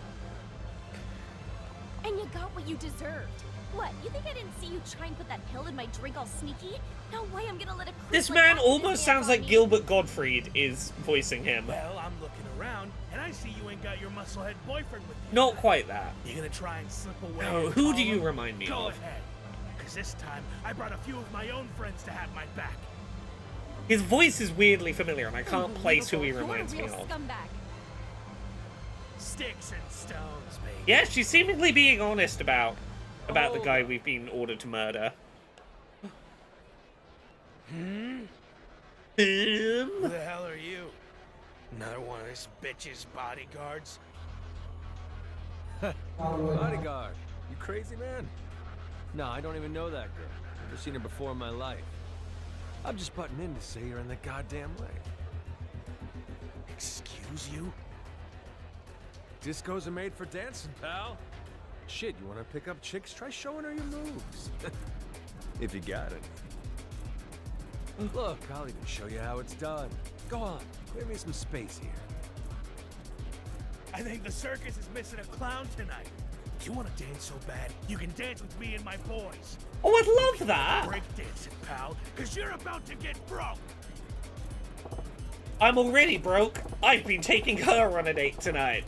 And you got what you deserved. What, you think I didn't see you try and put that pill in my drink all sneaky? No way I'm gonna let a creep This like man that get his almost hands sounds on like me. Gilbert Gottfried is voicing him. Well, I'm looking around, and I see you ain't got your musclehead boyfriend with you. Not quite that. You gonna try and slip away? Oh, and who call do you him? remind me Go of? ahead. Because this time, I brought a few of my own friends to have my back. His voice is weirdly familiar, and I can't place who he Unbelievable. reminds me You're a real of. scumbag. Sticks and stones, baby. Yeah, she's seemingly being honest about the Oh. guy we've been ordered to murder. Who Him? the hell are you? Another one of this bitch's bodyguards? Bodyguard. You crazy, man? No, I don't even know that girl. Never seen her before in my life. I'm just butting in to say you're in the goddamn way. Excuse you? Discos are made for dancing, pal. Shit, you wanna pick up chicks? Try showing her your moves. If you got it. Look, I'll even show you how it's done. Go on, clear me some space here. I think the circus is missing a clown tonight. You want to dance so bad, you can dance with me and my boys. Oh, I'd love that. Break dancing, pal, because you're about to get broke. I'm already broke. I've been taking her on a date tonight.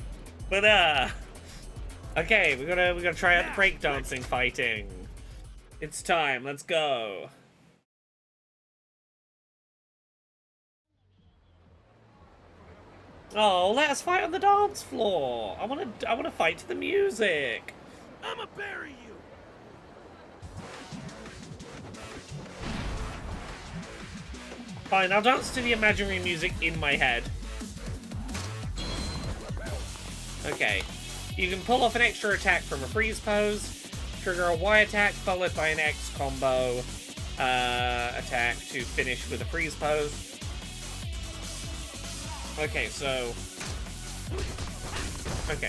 But okay, we gotta try out the breakdancing fighting. It's time. Let's go. Oh, let us fight on the dance floor. I wanna fight to the music. I'ma bury you. Fine, I'll dance to the imaginary music in my head. Okay. You can pull off an extra attack from a freeze pose, trigger a Y attack followed by an X combo attack to finish with a freeze pose. Okay, so... Okay.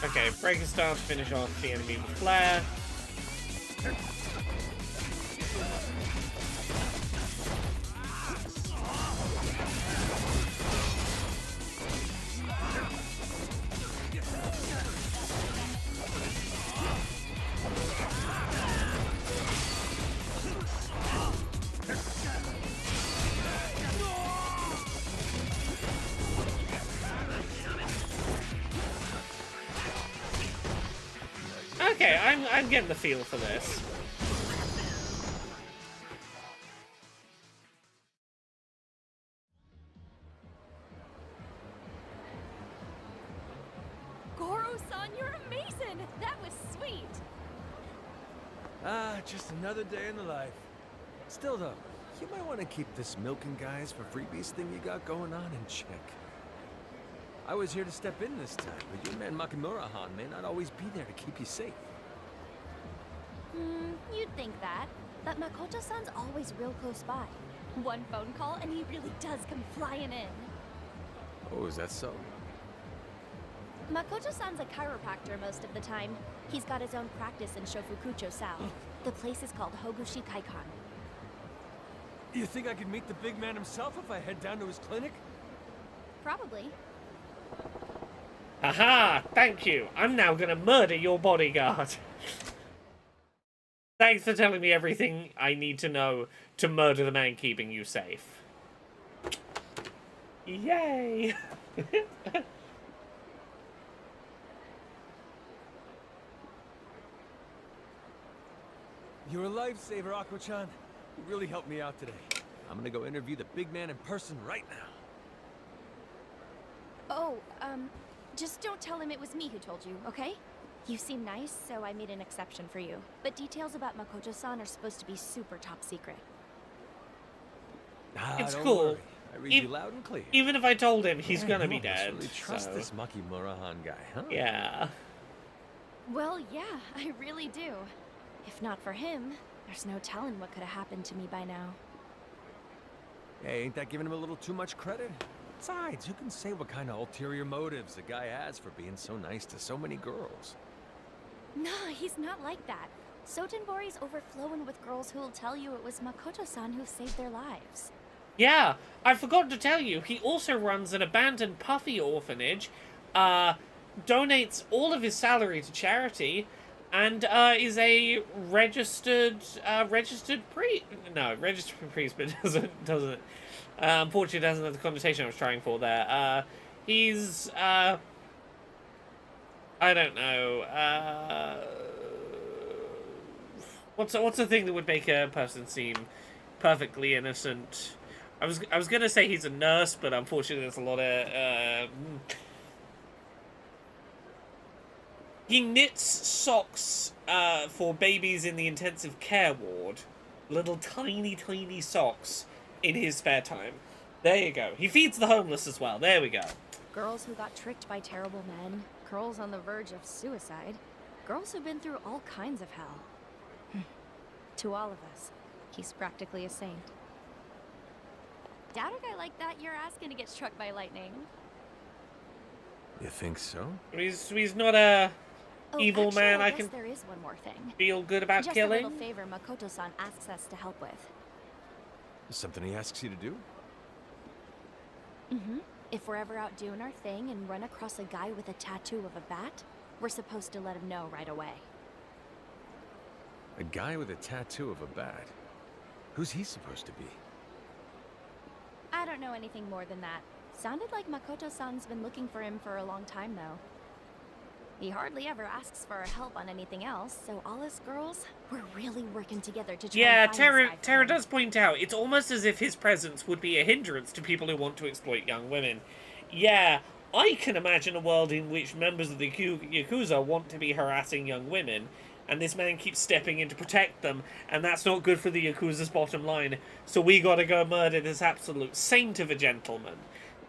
Okay, break a stance, finish off the enemy with flare. Okay, I'm getting the feel for this. Goro-san, you're amazing! That was sweet! Ah, just another day in the life. Still though, you might want to keep this milking guys for freebies thing you got going on in check. I was here to step in this time, but your man Makimura-han may not always be there to keep you safe. You'd think that. But Makoto-san's always real close by. One phone call and he really does come flying in. Oh, is that so? Makoto-san's a chiropractor most of the time. He's got his own practice in Shofukucho South. The place is called Hogushi Kaikan. You think I could meet the big man himself if I head down to his clinic? Probably. Aha! Thank you. I'm now gonna murder your bodyguard. Thanks for telling me everything I need to know to murder the man keeping you safe. Yay! You're a lifesaver, Aqua-chan. You really helped me out today. I'm gonna go interview the big man in person right now. Oh, just don't tell him it was me who told you, okay? You seem nice, so I made an exception for you. But details about Makoto-san are supposed to be super top secret. It's don't cool. worry. I read you loud and clear. Even if I told him, he's gonna be You must dead. really trust so. this Makimura-han guy, huh? Yeah. Well, yeah, I really do. If not for him, there's no telling what could have happened to me by now. Hey, ain't that giving him a little too much credit? Besides, who can say what kind of ulterior motives the guy has for being so nice to so many girls? Nah, he's not like that. Sotenbori's overflowing with girls who'll tell you it was Makoto-san who saved their lives. Yeah, I forgot to tell you, he also runs an abandoned puffy orphanage, donates all of his salary to charity, and is a registered priest. No, registered priest, but doesn't. Unfortunately, doesn't have the connotation I was trying for there. He's I don't know. What's the thing that would make a person seem perfectly innocent? I was gonna say he's a nurse, but unfortunately, there's a lot of. He knits socks for babies in the intensive care ward. Little tiny, tiny socks in his spare time. There you go. He feeds the homeless as well. There we go. Girls who got tricked by terrible men. Girls on the verge of suicide. Girls who've been through all kinds of hell. To all of us, he's practically a saint. Doubt a guy like that you're asking to get struck by lightning. You think so? He's not a evil actually, man. I can guess there is one more thing. feel good about Just killing. a little favor Makoto-san asks us to help with. Something he asks you to do? Mm-hmm. If we're ever out doing our thing and run across a guy with a tattoo of a bat, we're supposed to let him know right away. A guy with a tattoo of a bat? Who's he supposed to be? I don't know anything more than that. Sounded like Makoto-san's been looking for him for a long time, though. He hardly ever asks for our help on anything else, so all us girls, we're really working together to try Yeah, and find this guy for Tara him. does point out, it's almost as if his presence would be a hindrance to people who want to exploit young women. Yeah, I can imagine a world in which members of the Yakuza want to be harassing young women, and this man keeps stepping in to protect them, and that's not good for the Yakuza's bottom line, so we gotta go murder this absolute saint of a gentleman.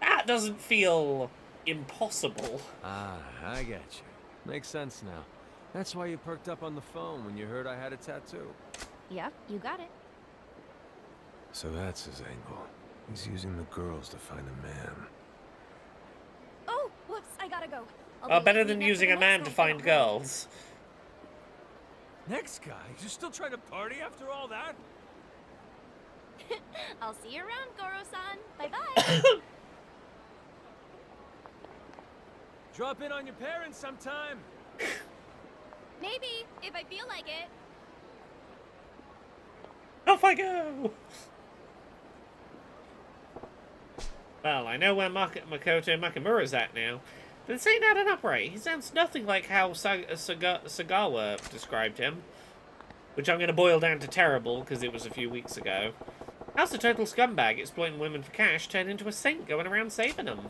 That doesn't feel impossible. Ah, I get you. Makes sense now. That's why you perked up on the phone when you heard I had a tattoo. Yep, you got it. So that's his angle. He's using the girls to find a man. Oh, whoops, I gotta go. I'll be Better late than meeting up using for a the man next to night, find don't hurry. girls. Next guy? You're still trying to party after all that? I'll see you around, Goro-san. Bye-bye. Drop in on your parents sometime. Maybe, if I feel like it. Off I go! Well, I know where Makoto Makimura's at now. But this ain't adding up right. He sounds nothing like how Sagawa described him. Which I'm going to boil down to terrible, because it was a few weeks ago. How's a total scumbag exploiting women for cash turned into a saint going around saving them?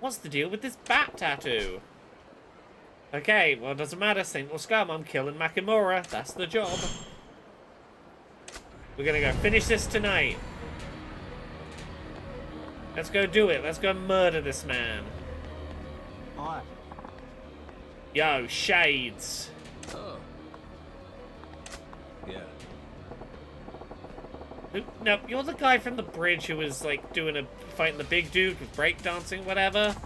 What's the deal with this bat tattoo? Okay, well, it doesn't matter. Saint or scum, I'm killing Makimura. That's the job. We're gonna go finish this tonight. Let's go do it. Let's go murder this man. Alright. Yo, Shades. Oh. Yeah. Nope, you're the guy from the bridge who was, like, fighting the big dude with breakdancing, whatever.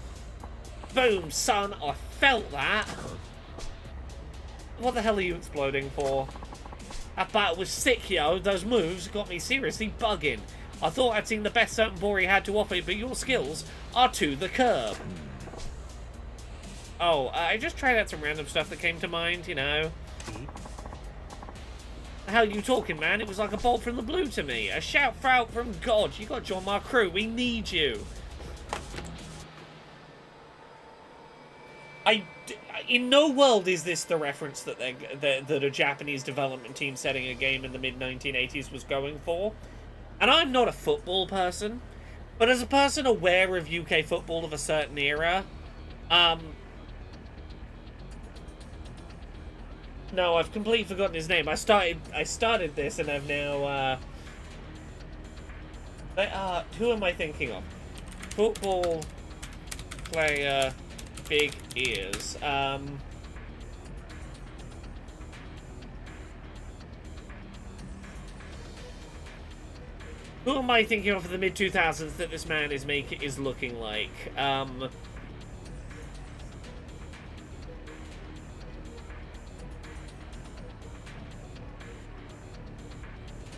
Boom, son. I felt that. What the hell are you exploding for? That battle was sick, yo. Those moves got me seriously bugging. I thought I'd seen the best certain Bori had to offer, but your skills are to the curb. Oh, I just tried out some random stuff that came to mind, you know. The hell you talking, man? It was like a bolt from the blue to me. A shout out from God. You got to join my crew. We need you. In no world is this the reference that that a Japanese development team setting a game in the mid-1980s was going for. And I'm not a football person, but as a person aware of UK football of a certain era, no, I've completely forgotten his name. I started this and I've now, who am I thinking of? Football player, big ears. Who am I thinking of for the mid-2000s that this man is looking like?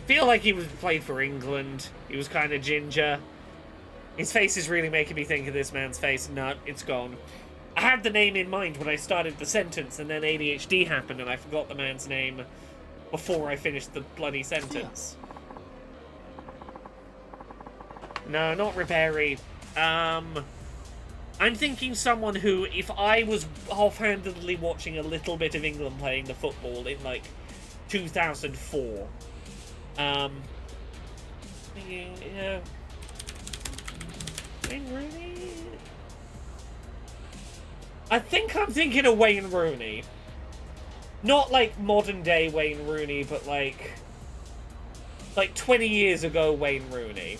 Feel like he was played for England. He was kind of ginger. His face is really making me think of this man's face. No, it's gone. I had the name in mind when I started the sentence, and then ADHD happened, and I forgot the man's name before I finished the bloody sentence. No, not Ribery. I'm thinking someone who, if I was offhandedly watching a little bit of England playing the football in, like, 2004, yeah. Wayne Rooney? I think I'm thinking of Wayne Rooney. Not, like, modern-day Wayne Rooney, but, like 20 years ago Wayne Rooney.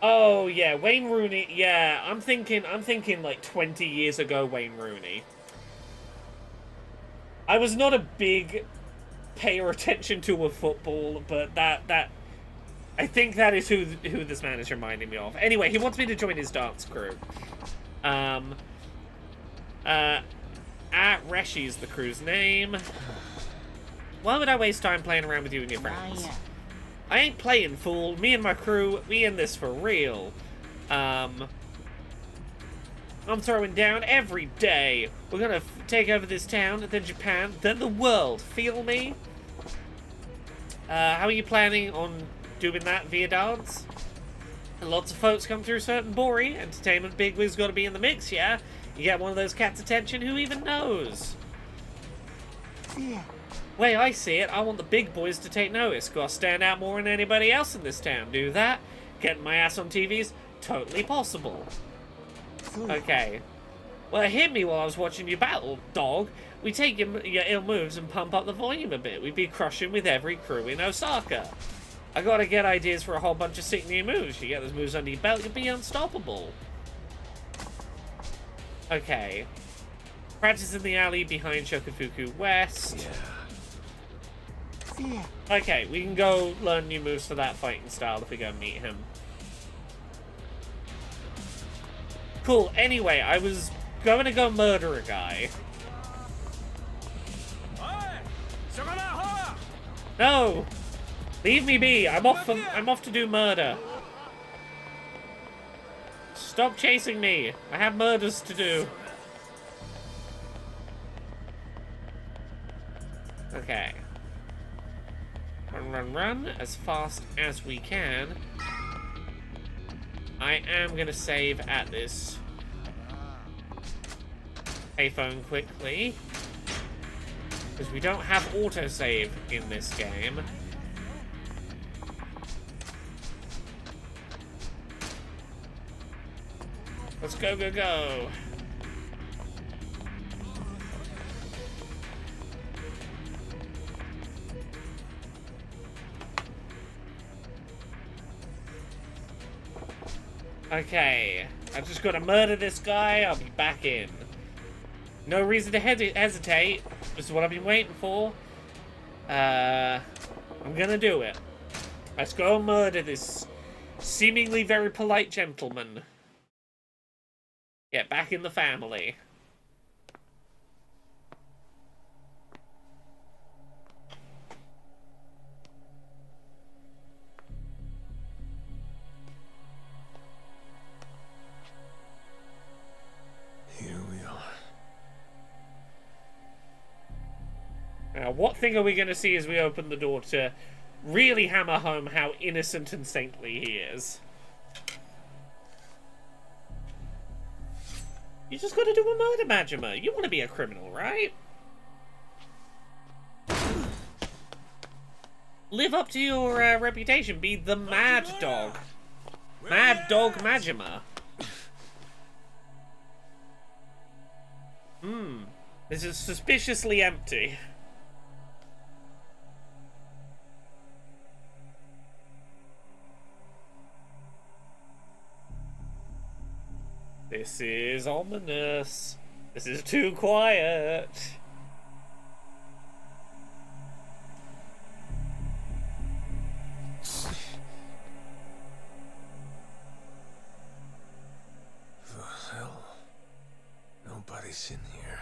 Oh, yeah, Wayne Rooney, yeah, I'm thinking, like, 20 years ago Wayne Rooney. I was not a big payer attention to of football, but that, I think that is who this man is reminding me of. Anyway, he wants me to join his dance crew. Reshi is the crew's name. Why would I waste time playing around with you and your friends? I ain't playing, fool. Me and my crew, we in this for real. I'm throwing down every day. We're gonna take over this town, then Japan, then the world. Feel me? How are you planning on doing that via dance? Lots of folks come through certain Bori. Entertainment bigwigs gotta be in the mix, yeah? You get one of those cats' attention, who even knows? Yeah. Way I see it, I want the big boys to take notice. Gotta stand out more than anybody else in this town. Do that? Getting my ass on TV's totally possible. Okay. Well, it hit me while I was watching you battle, dog. We take your ill moves and pump up the volume a bit. We'd be crushing with every crew in Osaka. I gotta get ideas for a whole bunch of sick new moves. You get those moves under your belt, you'll be unstoppable. Okay. Practice in the alley behind Shokafuku West. Yeah. Okay, we can go learn new moves for that fighting style if we go meet him. Cool, anyway, I was going to go murder a guy. No! Leave me be, I'm off to do murder. Stop chasing me, I have murders to do. Okay. Run as fast as we can. I am gonna save at this payphone quickly, because we don't have autosave in this game. Let's go, go, go. Okay, I've just got to murder this guy, I'll be back in. No reason to hesitate. This is what I've been waiting for. I'm gonna do it. Let's go murder this seemingly very polite gentleman. Get back in the family. Here we are. Now, what thing are we going to see as we open the door to really hammer home how innocent and saintly he is? You just got to do a murder, Majima. You want to be a criminal, right? Live up to your reputation. Be the Mad Dog. Mad Dog Majima. This is suspiciously empty. This is ominous. This is too quiet. The hell? Nobody's in here.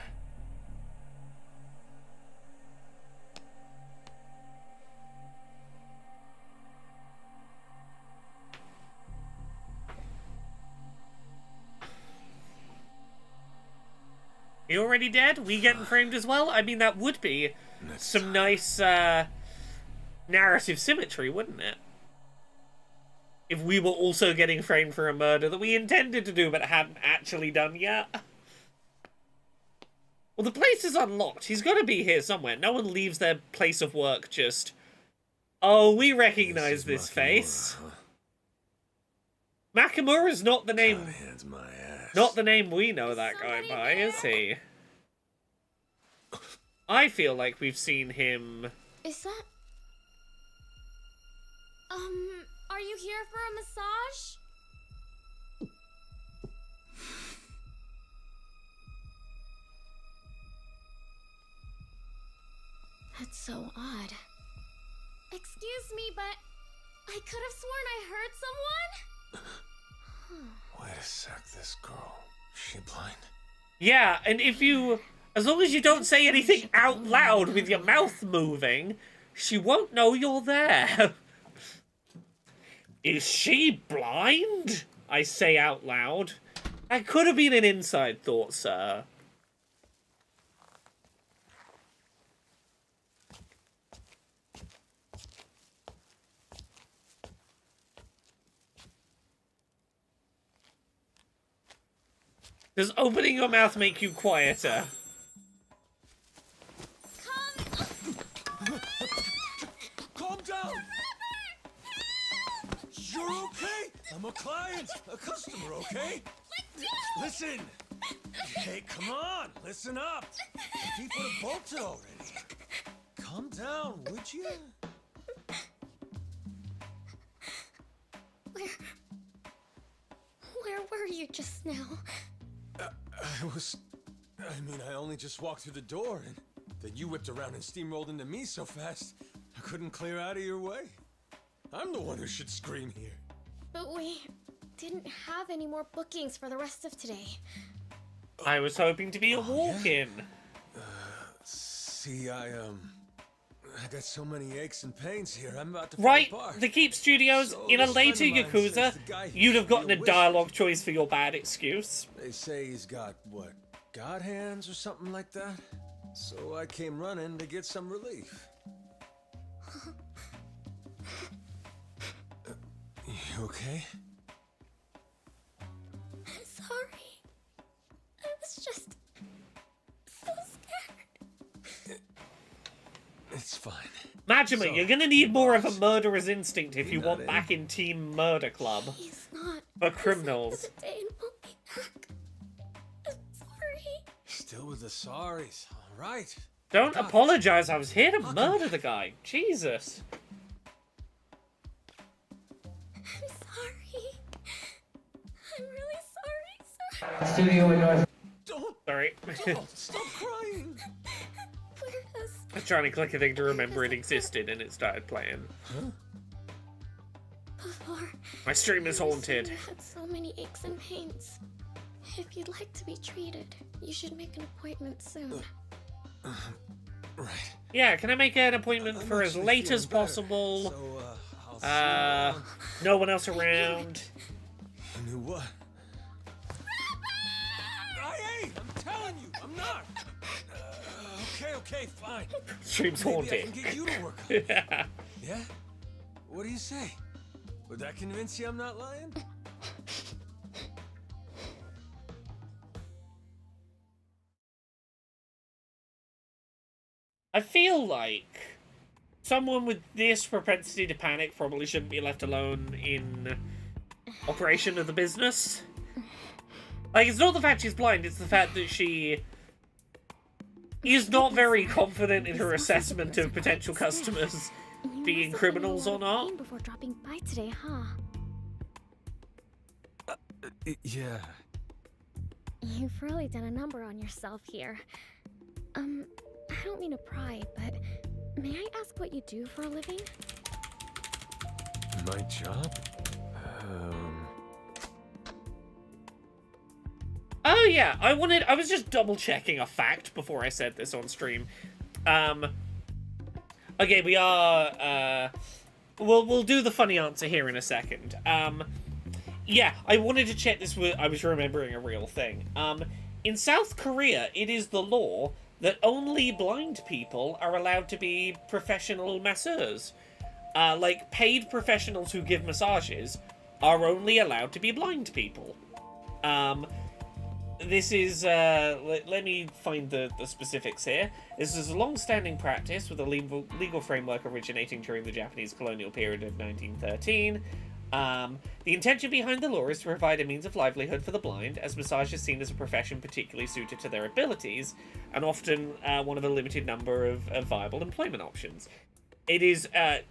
He already dead? We getting framed as well? I mean, that would be some nice narrative symmetry, wouldn't it? If we were also getting framed for a murder that we intended to do but hadn't actually done yet. Well, the place is unlocked. He's got to be here somewhere. No one leaves their place of work just... Oh, we recognize this face. Makamura's not the name... Not the name we know that guy by, is he? I feel like we've seen him... Is that... are you here for a massage? That's so odd. Excuse me, but I could have sworn I heard someone? Wait a sec, this girl, is she blind? Yeah, and if you... As long as you don't say anything out loud with your mouth moving, she won't know you're there. Is she blind? I say out loud. That could have been an inside thought, sir. Does opening your mouth make you quieter? Calm down! You're okay? I'm a client, a customer, okay? Listen! Hey, come on, listen up! The people have bolted already. Calm down, would you? Where were you just now? I only just walked through the door, and then you whipped around and steamrolled into me so fast, I couldn't clear out of your way. I'm the one who should scream here. But we didn't have any more bookings for the rest of today. I was hoping to be a walk-in. See, I got so many aches and pains here, I'm about to fall Right, apart. the Keep Studios, So in a this later friend of mine Yakuza, says the guy who you'd have should gotten be a a wizard. dialogue choice for your bad excuse. They say he's got, what, God hands or something like that? So I came running to get some relief. You okay? I'm sorry. I was just so scared. It's fine. Majima, So, you're gonna need more of a murderer's instinct if you Not want in. back in Team Murder Club. He's not. For criminals. For the day and won't be back. I'm sorry. Still with the sorries. All right. Don't Got it. apologize, I was here to murder the guy. Jesus. I'm sorry. I'm really sorry, sir. Studio in North. Don't, Sorry. stop crying. Where does... I was trying to click a thing to remember it existed and it started playing. Before are. My stream is haunted. You had so many aches and pains. If you'd like to be treated, you should make an appointment soon. Right. Yeah, can I make an appointment I'm for as actually late feeling as better, possible? So, I'll see you. No one else around. I knew what? I ain't! I'm telling you, I'm not! Okay, fine. Stream's Maybe I haunted. can get you to work. Yeah. Yeah? What do you say? Would that convince you I'm not lying? I feel like someone with this propensity to panic probably shouldn't be left alone in operation of the business. Like, it's not the fact she's blind, it's the fact that she is not very confident in her assessment of potential customers being criminals or not. Before dropping by today, huh? Yeah. You've really done a number on yourself here. I don't mean to pry, but may I ask what you do for a living? My job? Oh yeah, I was just double checking a fact before I said this on stream. Okay, we are, we'll do the funny answer here in a second. Yeah, I wanted to check this, I was remembering a real thing. In South Korea, it is the law that only blind people are allowed to be professional masseurs. Like, paid professionals who give massages are only allowed to be blind people. This is, let me find the specifics here. This is a long-standing practice with a legal framework originating during the Japanese colonial period of 1913. The intention behind the law is to provide a means of livelihood for the blind, as massage is seen as a profession particularly suited to their abilities, and often one of a limited number of viable employment options. It is a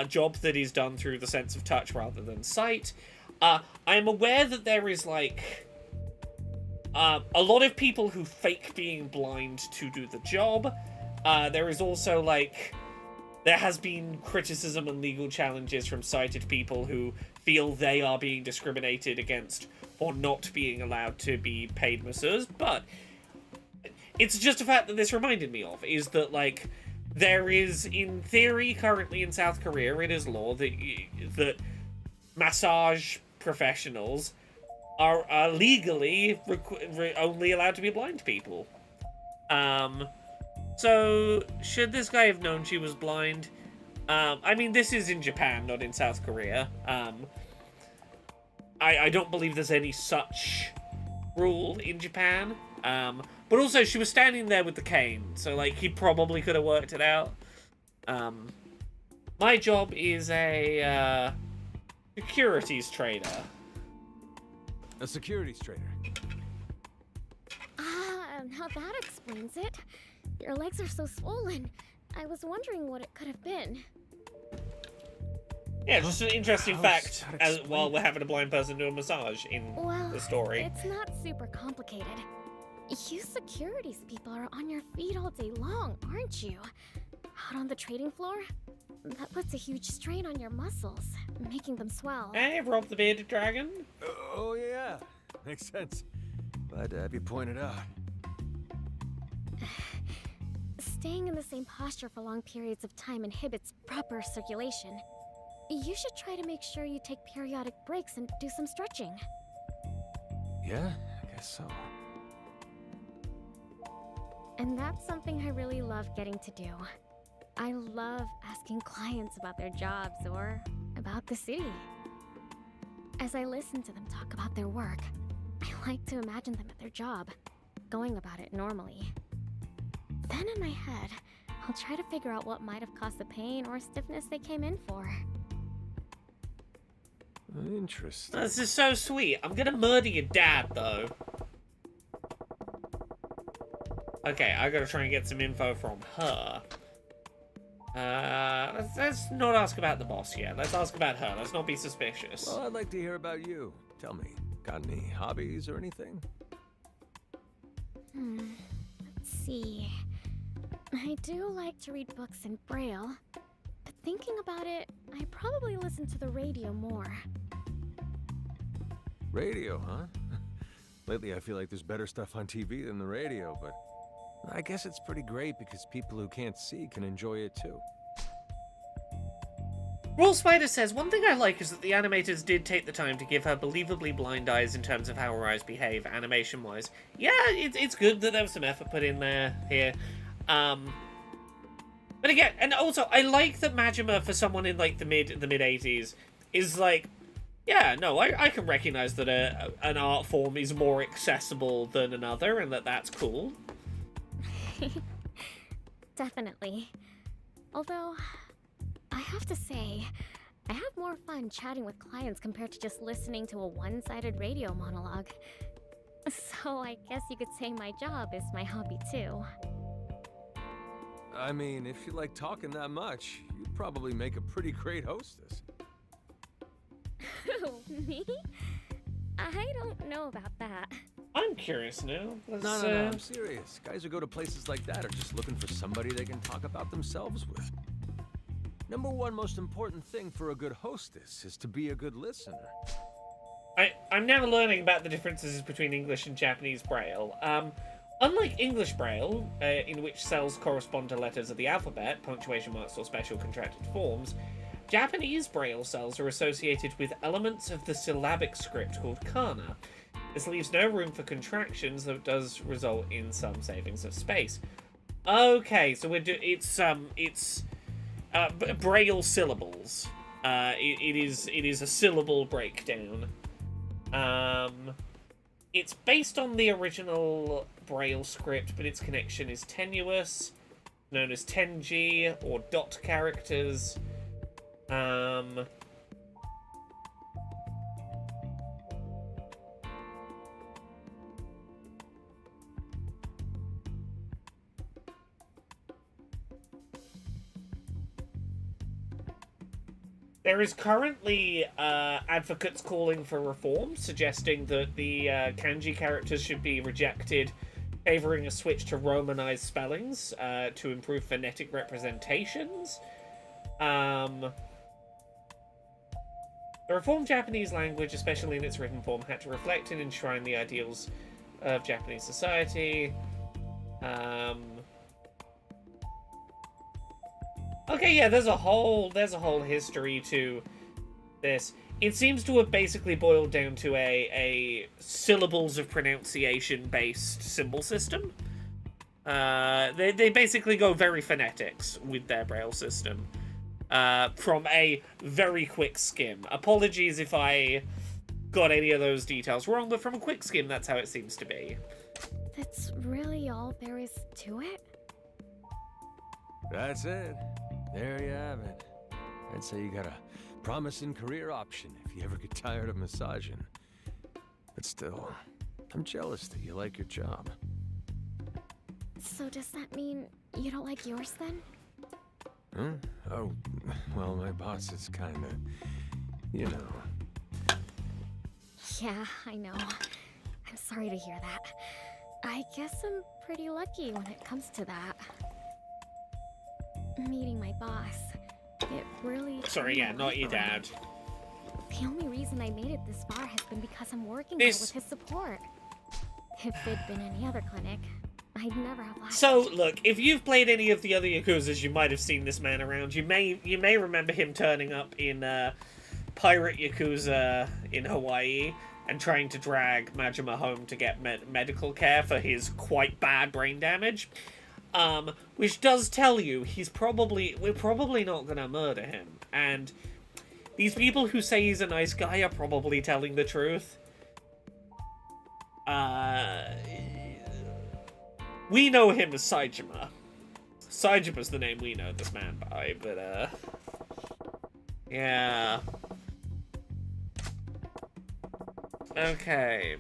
job that is done through the sense of touch rather than sight. I am aware that there is, like, a lot of people who fake being blind to do the job. There is also, like, there has been criticism and legal challenges from sighted people who feel they are being discriminated against for not being allowed to be paid masseurs, but it's just a fact that this reminded me of, is that, like, there is, in theory, currently in South Korea, it is law that massage professionals are legally only allowed to be blind people. So, should this guy have known she was blind? I mean, this is in Japan, not in South Korea. I don't believe there's any such rule in Japan. But also, she was standing there with the cane, so, like, he probably could have worked it out. My job is a, securities trader. A securities trader. Now that explains it. Your legs are so swollen. I was wondering what it could have been. Yeah, just an interesting fact that while we're having a blind person do a massage in the story. It's not super complicated. You securities people are on your feet all day long, aren't you? Out on the trading floor? That puts a huge strain on your muscles, making them swell. Hey, Rob the Bearded Dragon. Oh, yeah. Makes sense. Glad to have you pointed out. Staying in the same posture for long periods of time inhibits proper circulation. You should try to make sure you take periodic breaks and do some stretching. Yeah, I guess so. And that's something I really love getting to do. I love asking clients about their jobs or about the city. As I listen to them talk about their work, I like to imagine them at their job, going about it normally. Then in my head, I'll try to figure out what might have caused the pain or stiffness they came in for. Interesting. This is so sweet. I'm gonna murder your dad, though. Okay, I gotta try and get some info from her. Let's not ask about the boss yet. Let's ask about her. Let's not be suspicious. Well, I'd like to hear about you. Tell me, got any hobbies or anything? Let's see. I do like to read books in Braille, but thinking about it, I probably listen to the radio more. Radio, huh? Lately, I feel like there's better stuff on TV than the radio, but I guess it's pretty great because people who can't see can enjoy it too. Raw Spider says, one thing I like is that the animators did take the time to give her believably blind eyes in terms of how her eyes behave, animation-wise. Yeah, it's good that there was some effort put in there here. But again, and also, I like that Majima, for someone in, like, the mid-80s, is like, yeah, no, I can recognize that an art form is more accessible than another, and that's cool. Definitely. Although, I have to say, I have more fun chatting with clients compared to just listening to a one-sided radio monologue. So I guess you could say my job is my hobby too. I mean, if you like talking that much, you'd probably make a pretty great hostess. Who, me? I don't know about that. I'm curious now. No, I'm serious. Guys who go to places like that are just looking for somebody they can talk about themselves with. Number one most important thing for a good hostess is to be a good listener. I'm now learning about the differences between English and Japanese Braille. Unlike English Braille, in which cells correspond to letters of the alphabet, punctuation marks, or special contracted forms, Japanese Braille cells are associated with elements of the syllabic script called kana. This leaves no room for contractions, though it does result in some savings of space. Okay, so it's Braille syllables. It is a syllable breakdown. It's based on the original Braille script, but its connection is tenuous, known as tenji or dot characters. There is currently advocates calling for reform, suggesting that the kanji characters should be rejected, favoring a switch to romanized spellings to improve phonetic representations. The reformed Japanese language, especially in its written form, had to reflect and enshrine the ideals of Japanese society. Okay, yeah, there's a whole history to this. It seems to have basically boiled down to a syllables of pronunciation based symbol system. They basically go very phonetics with their Braille system. From a very quick skim. Apologies if I got any of those details wrong, but from a quick skim, that's how it seems to be. That's really all there is to it? That's it. There you have it. I'd say you got a promising career option if you ever get tired of massaging. But still, I'm jealous that you like your job. So does that mean you don't like yours then? Huh? Oh, well, my boss is kinda, you know. Yeah, I know. I'm sorry to hear that. I guess I'm pretty lucky when it comes to that. Meeting my boss, it really... Sorry, yeah, not your dad. The only reason I made it this far has been because I'm working well with his support. If it'd been any other clinic, I'd never have lasted. So, look, if you've played any of the other Yakuzas, you might have seen this man around. You may remember him turning up in Pirate Yakuza in Hawaii and trying to drag Majima home to get medical care for his quite bad brain damage. Which does tell you we're probably not gonna murder him. And these people who say he's a nice guy are probably telling the truth. We know him as Saejima. Saejima's the name we know this man by, but, yeah. Okay.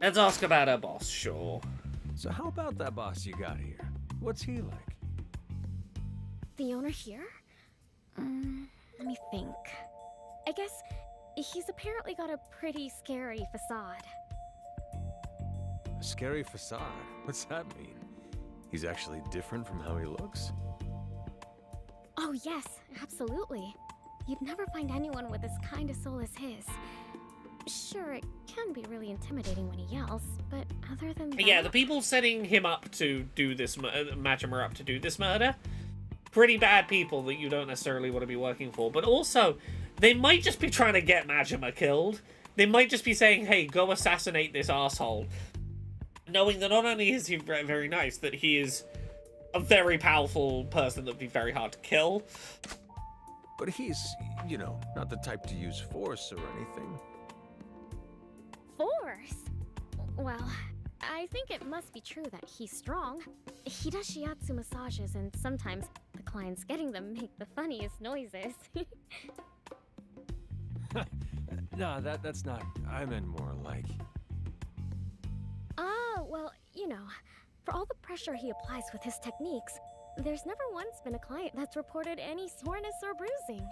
Let's ask about our boss, sure. So how about that boss you got here? What's he like? The owner here? Let me think. I guess he's apparently got a pretty scary facade. A scary facade? What's that mean? He's actually different from how he looks? Oh yes, absolutely. You'd never find anyone with as kind a soul as his. Sure, it can be really intimidating when he yells, but other than that... Yeah, the people setting him up to do this, Majima up to do this murder, pretty bad people that you don't necessarily want to be working for. But also, they might just be trying to get Majima killed. They might just be saying, hey, go assassinate this asshole. Knowing that not only is he very nice, that he is a very powerful person that would be very hard to kill. But he's, you know, not the type to use force or anything. Force? Well, I think it must be true that he's strong. He does shiatsu massages, and sometimes the clients getting them make the funniest noises. No, that's not... I meant more like... Ah, well, you know, for all the pressure he applies with his techniques, there's never once been a client that's reported any soreness or bruising.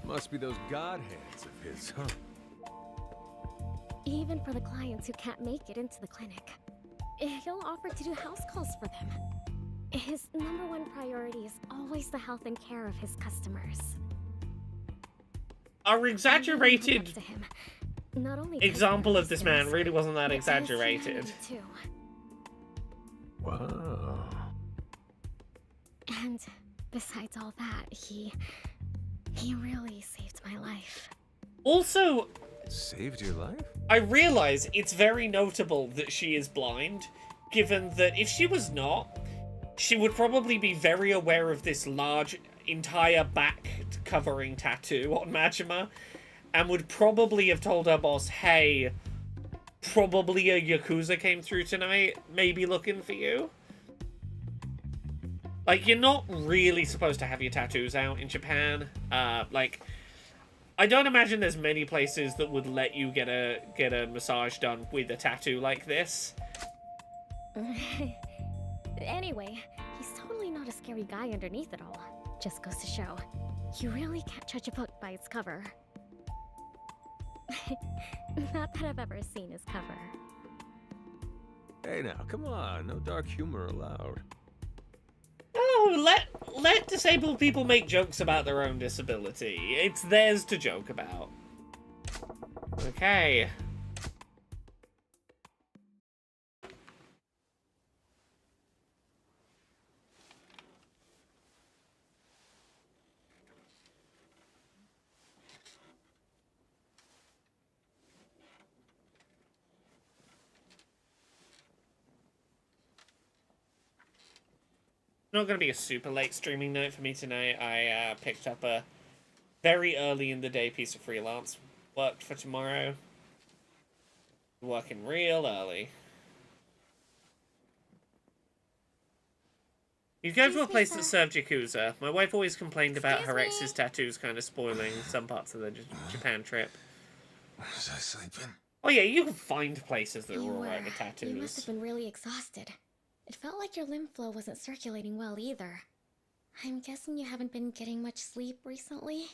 Must be those god hands of his, huh? Even for the clients who can't make it into the clinic, he'll offer to do house calls for them. His #1 priority is always the health and care of his customers. Our exaggerated To him, not only example of this man really wasn't that but as exaggerated. humanity, too. Wow. And besides all that, he really saved my life. Also, Saved your life? I realize it's very notable that she is blind, given that if she was not, she would probably be very aware of this large, entire back-covering tattoo on Majima, and would probably have told her boss, hey, probably a Yakuza came through tonight, maybe looking for you. Like, you're not really supposed to have your tattoos out in Japan. Like, I don't imagine there's many places that would let you get a massage done with a tattoo like this. Anyway, he's totally not a scary guy underneath it all. Just goes to show, you really can't judge a book by its cover. Not that I've ever seen his cover. Hey now, come on, no dark humor allowed. Oh, let disabled people make jokes about their own disability. It's theirs to joke about. Okay. Not going to be a super late streaming night for me tonight. I picked up a very early in the day piece of freelance work for tomorrow. Working real early. You go to a place that served Yakuza. My wife always complained about her ex's tattoos kind of spoiling some parts of the Japan trip. Was I sleeping? Oh yeah, you can find places that are You alright were. with tattoos. You must have been really exhausted. It felt like your lymph flow wasn't circulating well either. I'm guessing you haven't been getting much sleep recently?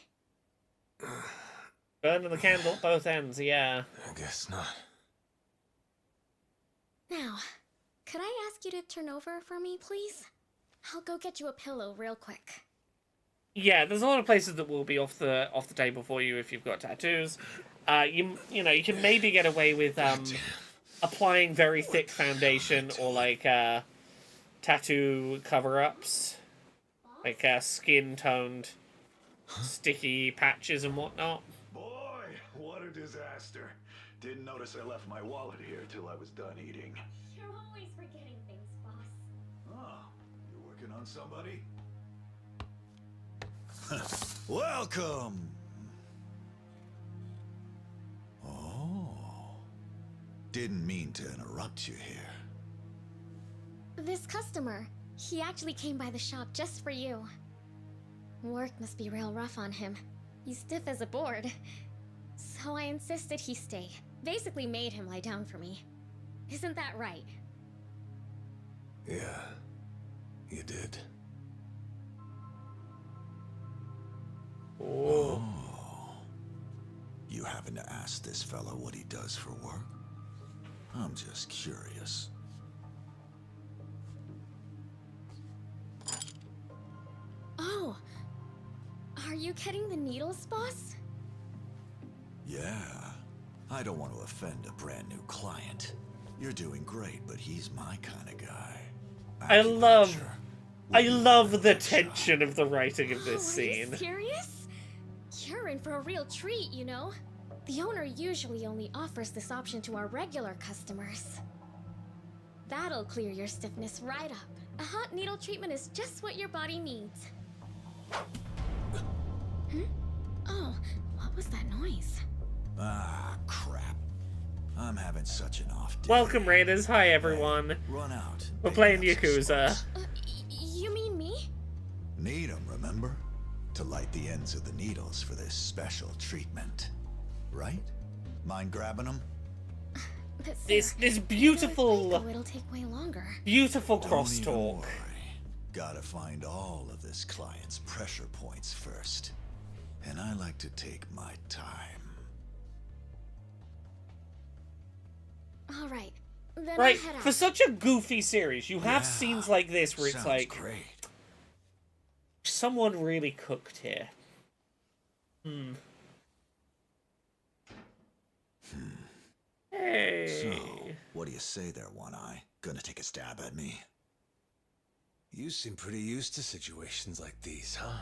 Burning the candle at both ends, yeah. I guess not. Now, could I ask you to turn over for me, please? I'll go get you a pillow real quick. Yeah, there's a lot of places that will be off the table for you if you've got tattoos. You know, you can maybe get away with applying very thick foundation or like tattoo cover-ups, like skin-toned sticky patches and whatnot. Boy, what a disaster. Didn't notice I left my wallet here till I was done eating. You're always forgetting things, boss. Oh, you're working on somebody? Welcome! Oh. Didn't mean to interrupt you here. This customer, he actually came by the shop just for you. Work must be real rough on him. He's stiff as a board. So I insisted he stay. Basically made him lie down for me. Isn't that right? Yeah, you did. Oh. You happen to ask this fella what he does for work? I'm just curious. Oh, are you getting the needles, boss? Yeah. I don't want to offend a brand new client. You're doing great, but he's my kind of guy. I love Acupuncture. the tension of the writing of this Oh, are you scene. serious? You're in for a real treat, you know? The owner usually only offers this option to our regular customers. That'll clear your stiffness right up. A hot needle treatment is just what your body needs. Oh, what was that noise? Ah, crap. I'm having such an off day. Welcome, Raiders. Hi, everyone. Run out. We're Pick playing me up some Yakuza. sparks. You mean me? Need 'em, remember? To light the ends of the needles for this special treatment. Right? Mind grabbing 'em? But sir, This if you're beautiful, like Psycho, it'll take way longer. beautiful Don't even crosstalk. worry. Gotta find all of this client's pressure points first. And I like to take my time. All right, then Right, I'll head out. for such a goofy series, you have Yeah, scenes like this where it's sounds like, great. someone really cooked here. Hey. So, what do you say there, One Eye? Gonna take a stab at me? You seem pretty used to situations like these, huh?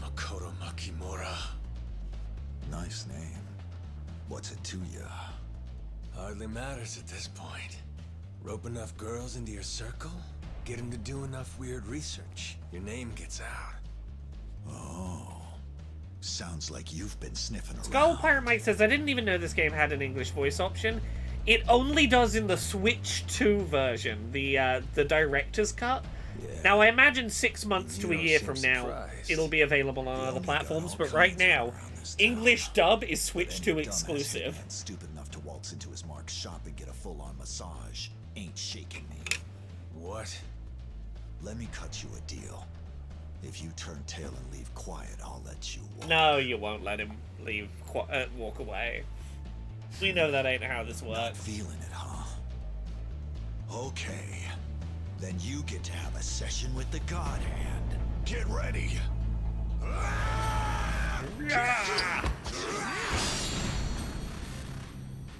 Makoto Makimura. Nice name. What's it to ya? Hardly matters at this point. Rope enough girls into your circle, get them to do enough weird research, your name gets out. Oh. Sounds like you've been sniffing around. Skull Pirate Mike says, I didn't even know this game had an English voice option. It only does in the Switch 2 version, the director's cut. Yeah. Now, I imagine 6 months to a You year seem from now, surprised. it'll be available on They other only got platforms, all but kinds right of now, around this town. English dub is But Switch any 2 dumbass exclusive. hitman stupid enough to waltz into his Mark's shop and get a full-on massage ain't shaking me. What? Let me cut you a deal. If you turn tail and leave quiet, I'll let you walk. No, you won't let him walk away. We know that ain't how this Not works. feeling it, huh? Okay. Then you get to have a session with the God Hand. Get ready.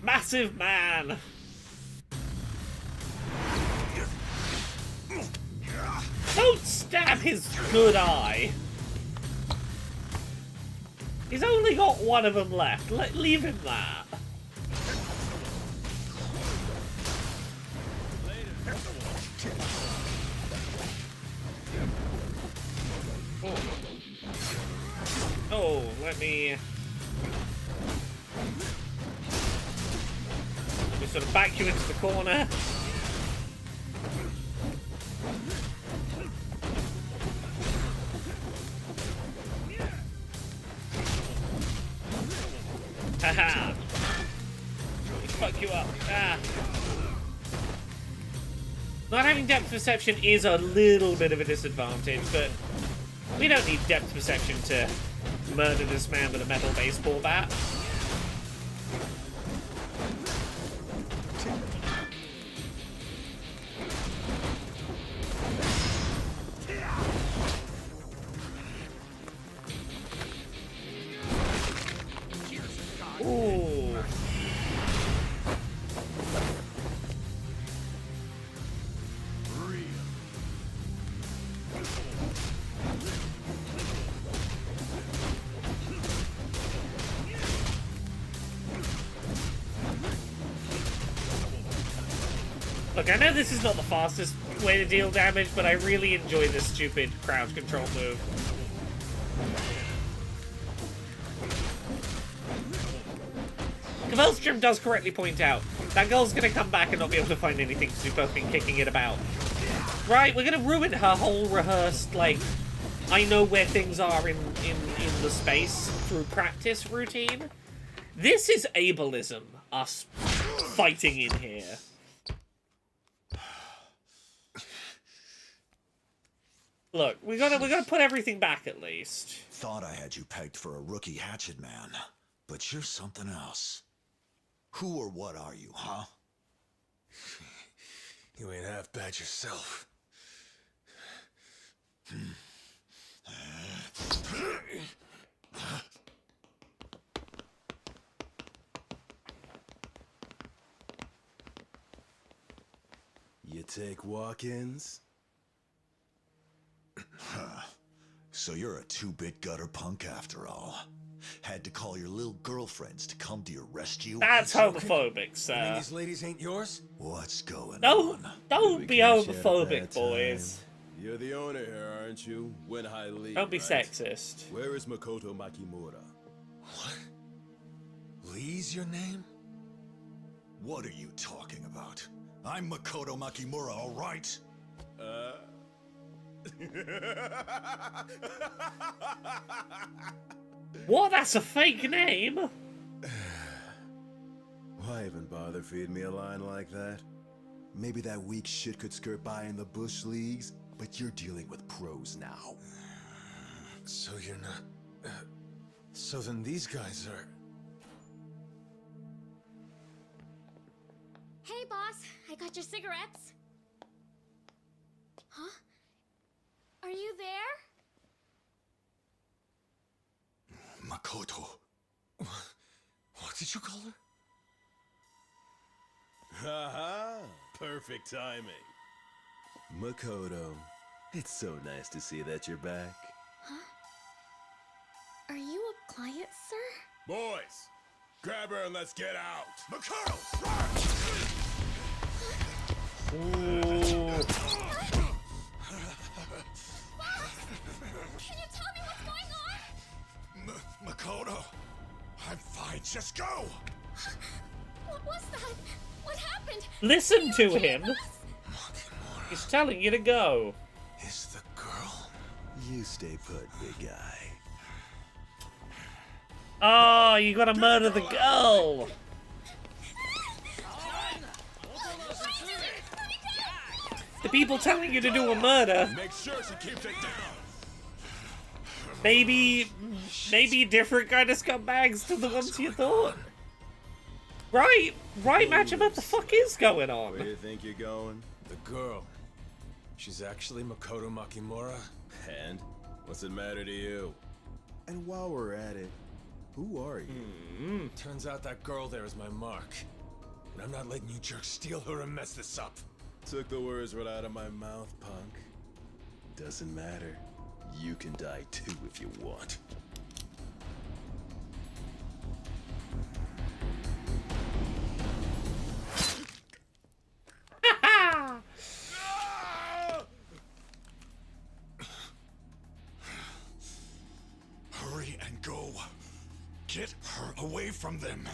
Massive man! Don't stab his good eye! He's only got one of them left. Leave him that. Oh, let me sort of back you into the corner. Haha! Fuck you up. Ah. Not having depth perception is a little bit of a disadvantage, but we don't need depth perception to murder this man with a metal baseball bat. Ooh. Look, I know this is not the fastest way to deal damage, but I really enjoy this stupid crowd control move. Kvelstrom does correctly point out, that girl's gonna come back and not be able to find anything because we've both been kicking it about. Right, we're gonna ruin her whole rehearsed, like, I know where things are in the space through practice routine. This is ableism, us fighting in here. Look, we gotta put everything back at least. Thought I had you pegged for a rookie hatchet man, but you're something else. Who or what are you, huh? You ain't half bad yourself. take walk-ins? Huh. So you're a two-bit gutter punk after all. Had to call your little girlfriends to come to your rescue? That's homophobic, You mean sir. these ladies ain't yours? What's going Don't, on? don't be Catch you at a homophobic, bad time. boys. You're the owner here, aren't you? When I leave, Don't be right? sexist. Where is Makoto Makimura? What? Lee's your name? What are you talking about? I'm Makoto Makimura, all right? What? That's a fake name? Why even bother feeding me a line like that? Maybe that weak shit could skirt by in the bush leagues, but you're dealing with pros now. So you're not... so then these guys are... Hey, boss. I got your cigarettes. Huh? Are you there? Makoto. What did you call her? Haha! Perfect timing. Makoto, it's so nice to see that you're back. Are you a client, sir? Boys, grab her and let's get out. Makoto! Ooh. Can you tell me what's going on? Makoto, I'm fine. Just go. What was that? What happened? Listen to okay, him. boss? He's telling you to go. Is the girl? You stay put, big guy. Oh, you gotta murder the girl. The people telling you to do a murder. Make sure she keeps it down. Maybe different kind of scumbags to the ones you thought. Right, Matcham, what the fuck is going Where do on? you think you're going? The girl. She's actually Makoto Makimura? And what's it matter to you? And while we're at it, who are you? Turns out that girl there is my mark. And I'm not letting you jerks steal her and mess this up. Took the words right out of my mouth, punk. Doesn't matter. You can die too if you want. Hurry and go. Get her away from them.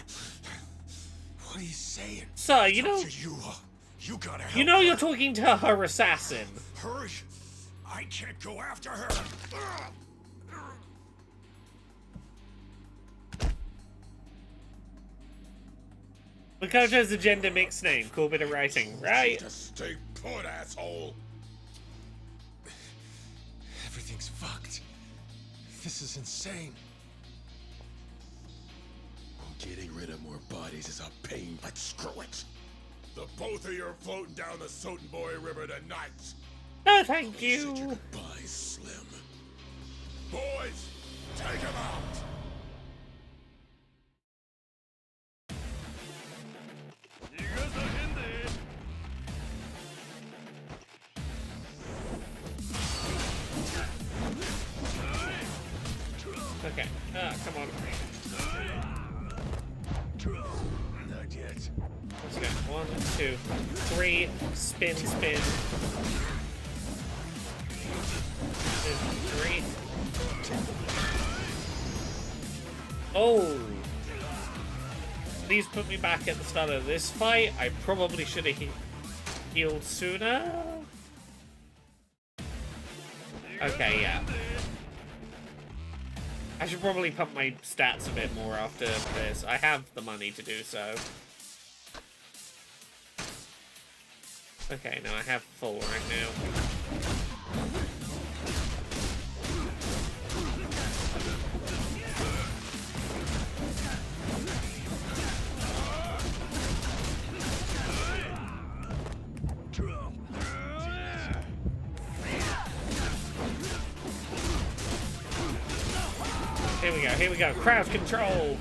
What are you saying? Sir, you know, You gotta help you know you're her. talking to her assassin. Hurry. I can't go after her. Makoto's a gender mixed name. Cool bit of writing, right? Just stay put, asshole. Everything's fucked. This is insane. Getting rid of more bodies is a pain, but screw it. The both of you are floating down the Sotenboy River tonight. No, thank Said your you. goodbyes, Slim. Boys, take him out. Okay, come on. Not yet. Let's go. 1, 2, 3. Spin, spin. 2, 3. Oh! Please put me back at the start of this fight. I probably should have healed sooner. Okay, yeah. I should probably pump my stats a bit more after this. I have the money to do so. Okay, no, I have full right now. Here we go, crowd control!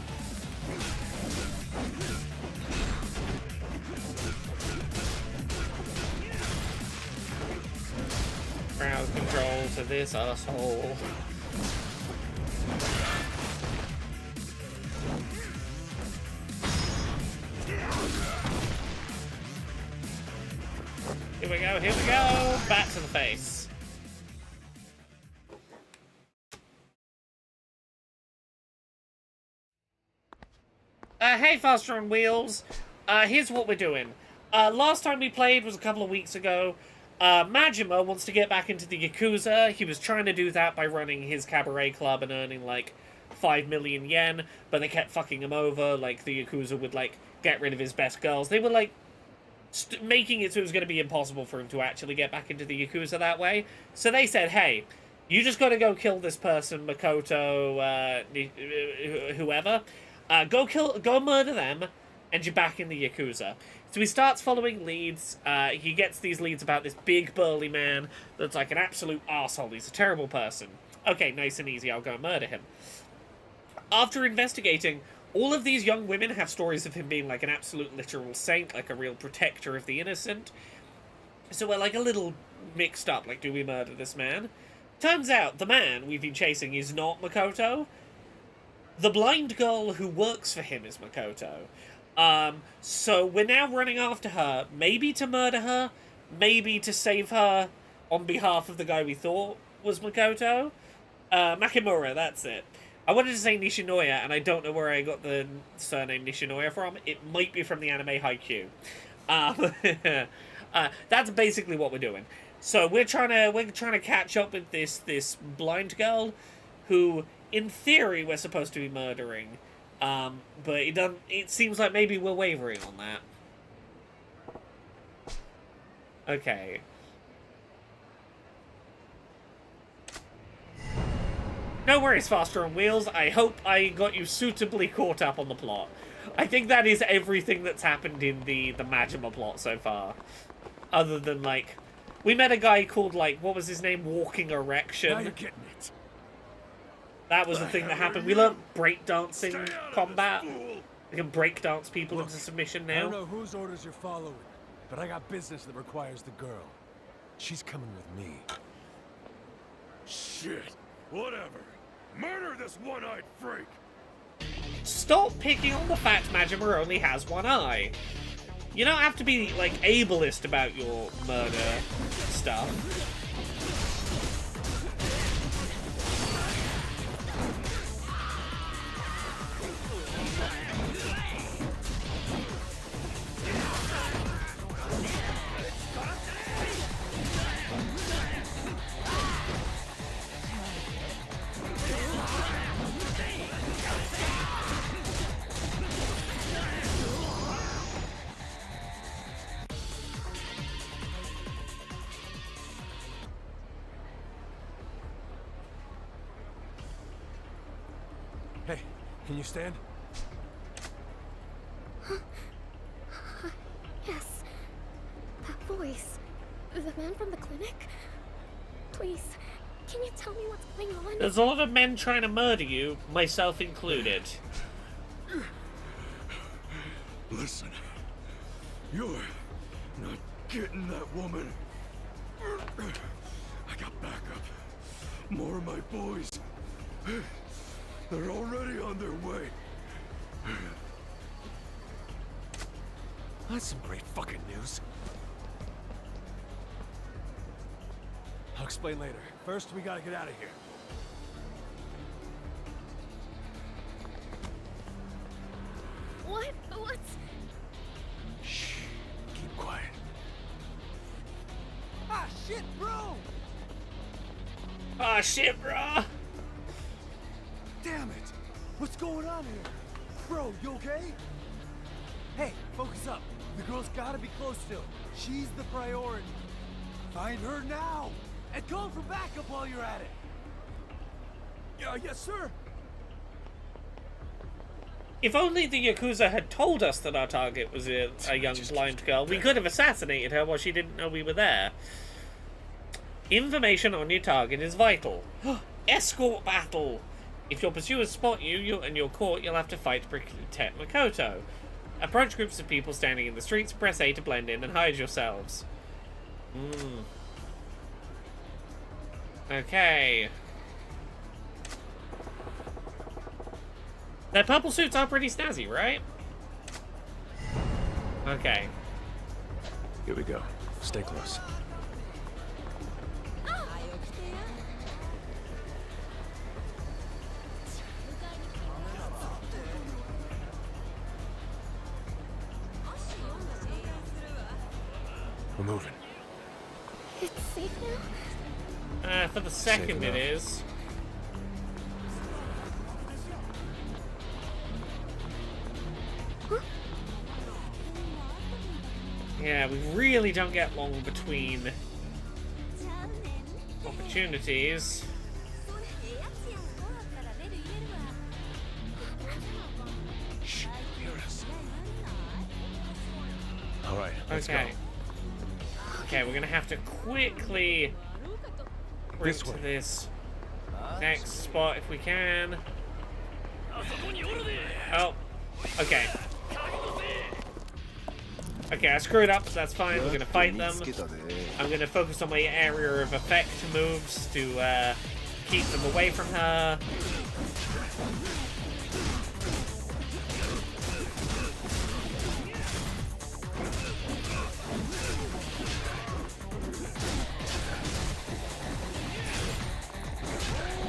crowd control to this asshole. Here we go, here we go! Back to the face. Hey, Faster on Wheels. Here's what we're doing. Last time we played was a couple of weeks ago. Majima wants to get back into the Yakuza. He was trying to do that by running his cabaret club and earning, like, 5 million yen, but they kept fucking him over. Like, the Yakuza would, like, get rid of his best girls. They were, like, making it so it was going to be impossible for him to actually get back into the Yakuza that way. So they said, hey, you just got to go kill this person, Makoto, whoever. Go murder them, and you're back in the Yakuza. So he starts following leads. He gets these leads about this big burly man that's like an absolute arsehole. He's a terrible person. Okay, nice and easy, I'll go murder him. After investigating, all of these young women have stories of him being like an absolute literal saint, like a real protector of the innocent. So we're like a little mixed up, like, do we murder this man? Turns out the man we've been chasing is not Makoto. The blind girl who works for him is Makoto. So we're now running after her, maybe to murder her, maybe to save her on behalf of the guy we thought was Makoto. Makimura, that's it. I wanted to say Nishinoya, and I don't know where I got the surname Nishinoya from. It might be from the anime Haikyuu. That's basically what we're doing. So we're trying to catch up with this blind girl, who, in theory, we're supposed to be murdering. But it seems like maybe we're wavering on that. Okay. No worries, Faster on Wheels. I hope I got you suitably caught up on the plot. I think that is everything that's happened in the Majima plot so far. Other than, like, we met a guy called, like, what was his name? Walking Erection. Now you're getting it. That was the thing that happened. We learned breakdancing combat. We can breakdance people into submission now. I don't know whose orders you're following, but I got business that requires the girl. She's coming with me. Shit. Whatever. Murder this one-eyed freak! Stop picking on the fact Majima only has one eye. You don't have to be, like, ableist about your murder stuff. Hey, can you stand? Yes. That voice. The man from the clinic? Please, can you tell me what's going on? There's a lot of men trying to murder you, myself included. Listen. You're not getting that woman. I got backup. More of my boys. They're already on their way. That's some great fucking news. I'll explain later. First, we gotta get out of here. What's... Shh. Keep quiet. Ah, shit, bro! Ah, shit, brah! Damn it! What's going on here? Bro, you okay? Hey, focus up. The girl's gotta be close still. She's the priority. Find her now! And call for backup while you're at it! Yes, sir! If only the Yakuza had told us that our target was a young blind girl, we could have assassinated her while she didn't know we were there. Information on your target is vital. Escort battle! If your pursuers spot you and you're caught, you'll have to fight to protect Makoto. Approach groups of people standing in the streets, press A to blend in and hide yourselves. Okay. Their purple suits are pretty snazzy, right? Okay. Here we go. Stay close. We're moving. It's safe now? For the second it is. Huh? Yeah, we really don't get long between opportunities. All right, let's go. Okay, we're gonna have to quickly bring to this next spot if we can. Oh, okay. Okay, I screwed up, so that's fine. We're gonna fight them. I'm gonna focus on my area of effect moves to keep them away from her.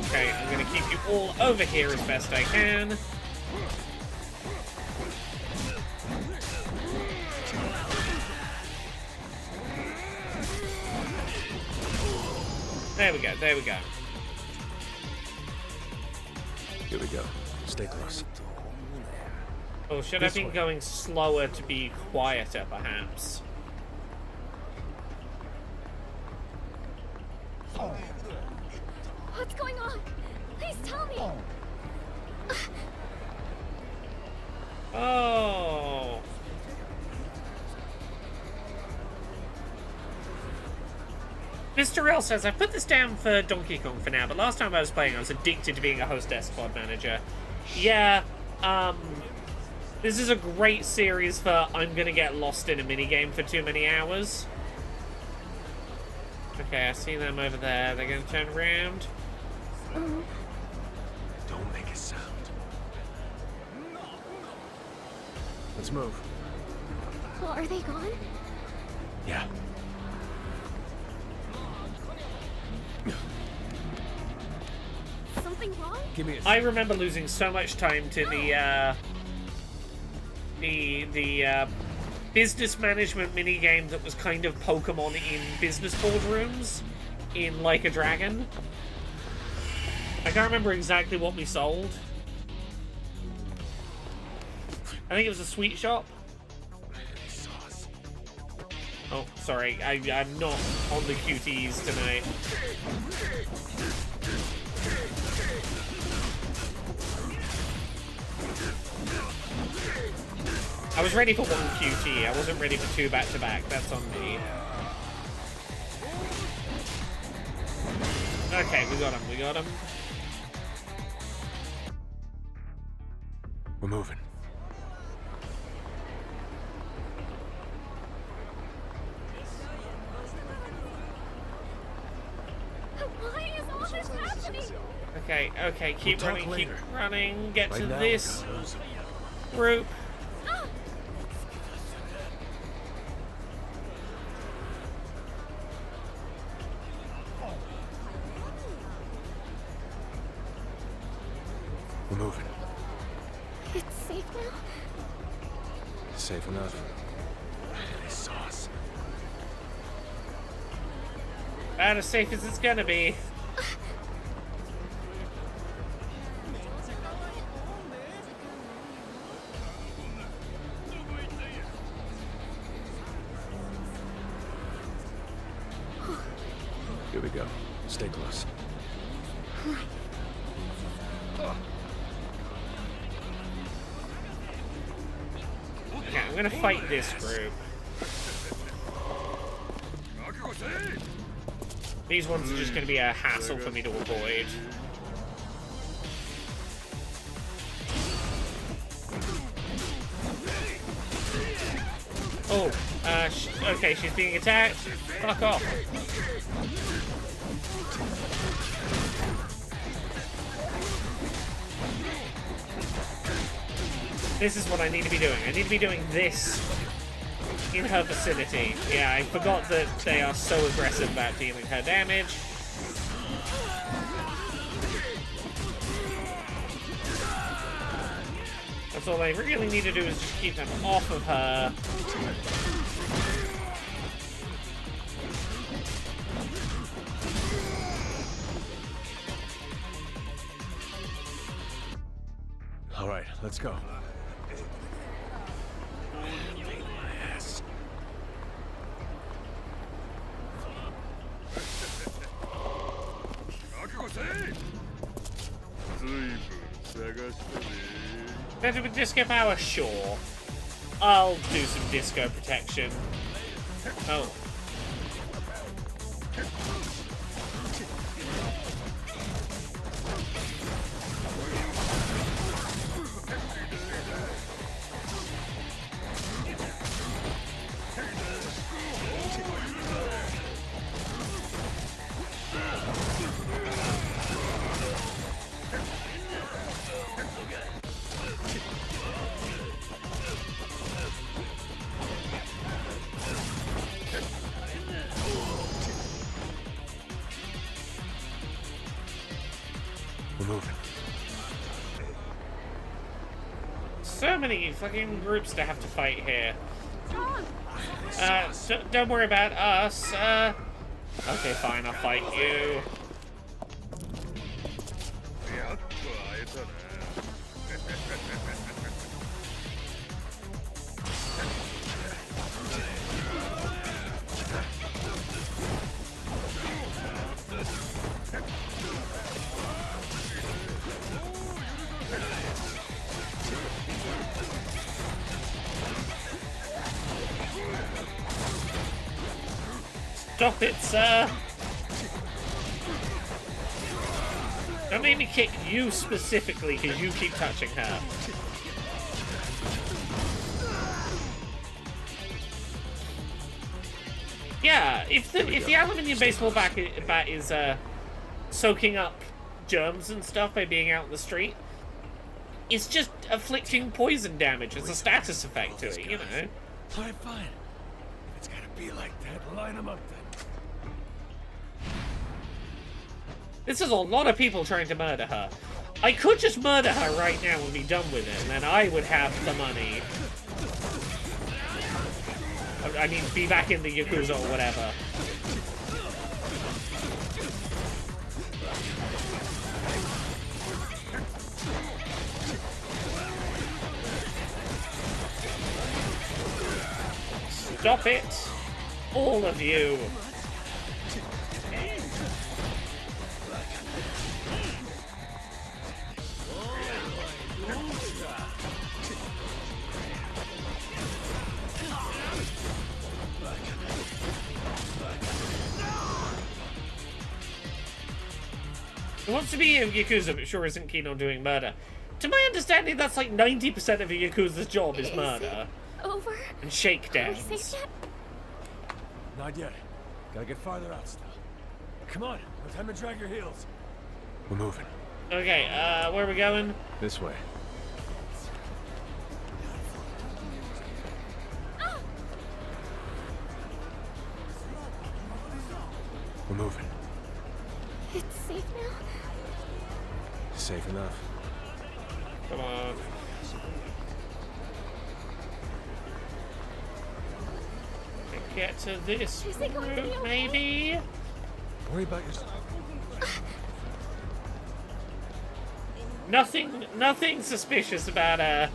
Okay, I'm gonna keep you all over here as best I can. There we go, there we go. Here we go. Stay close. Oh, should I be going slower to be quieter, perhaps? What's going on? Please tell me. Oh. Mr. L says, I put this down for Donkey Kong for now, but last time I was playing, I was addicted to being a hostess squad manager. Yeah, this is a great series for I'm gonna get lost in a minigame for too many hours. Okay, I see them over there. They're gonna turn around. Don't make a sound. Let's move. Well, are they gone? Yeah. Something wrong? Give me a I remember losing so much time to the business management minigame that was kind of Pokemon in business boardrooms in Like a Dragon. I can't remember exactly what we sold. I think it was a sweet shop. Oh, sorry. I'm not on the QTs tonight. I was ready for one QT. I wasn't ready for two back-to-back. That's on me. Okay, we got him. We got him. We're moving. Why is all this happening? Okay, okay, keep We'll running, talk keep later. running. Get Right to now, this goes. group. We're moving. It's safe now? Safe enough. They saw us. About as safe as it's gonna be. Here we go. Stay close. Okay, I'm gonna fight this group. These ones are just gonna be a hassle for me to avoid. Oh, okay, she's being attacked. Fuck off. This is what I need to be doing. I need to be doing this in her vicinity. Yeah, I forgot that they are so aggressive about dealing her damage. That's all I really need to do is just keep them off of her. All right, let's go. Better with disco power? Sure. I'll do some disco protection. Oh. We're moving. So many fucking groups to have to fight here. Don't worry about us. Okay, fine, I'll fight you. Stop it, sir! Don't make me kick you specifically because you keep touching her. Yeah, if the aluminium baseball bat is soaking up germs and stuff by being out in the street, it's just afflicting poison damage. It's a status effect to it, you know. Alright, fine. If it's gotta be like that, line them up then. This is a lot of people trying to murder her. I could just murder her right now and be done with it, and then I would have the money. I mean, be back in the Yakuza or whatever. Stop it! All of you! He wants to be a Yakuza, but sure isn't keen on doing murder. To my understanding, that's like 90% of a Yakuza's job is murder. Over? And shakedowns. Are we safe yet? Not yet. Gotta get farther out still. Come on, no time to drag your heels. We're moving. Okay, where are we going? This way. We're moving. It's safe now? Safe enough. Come on. Get to this route, maybe? Worry about yourself. Nothing suspicious about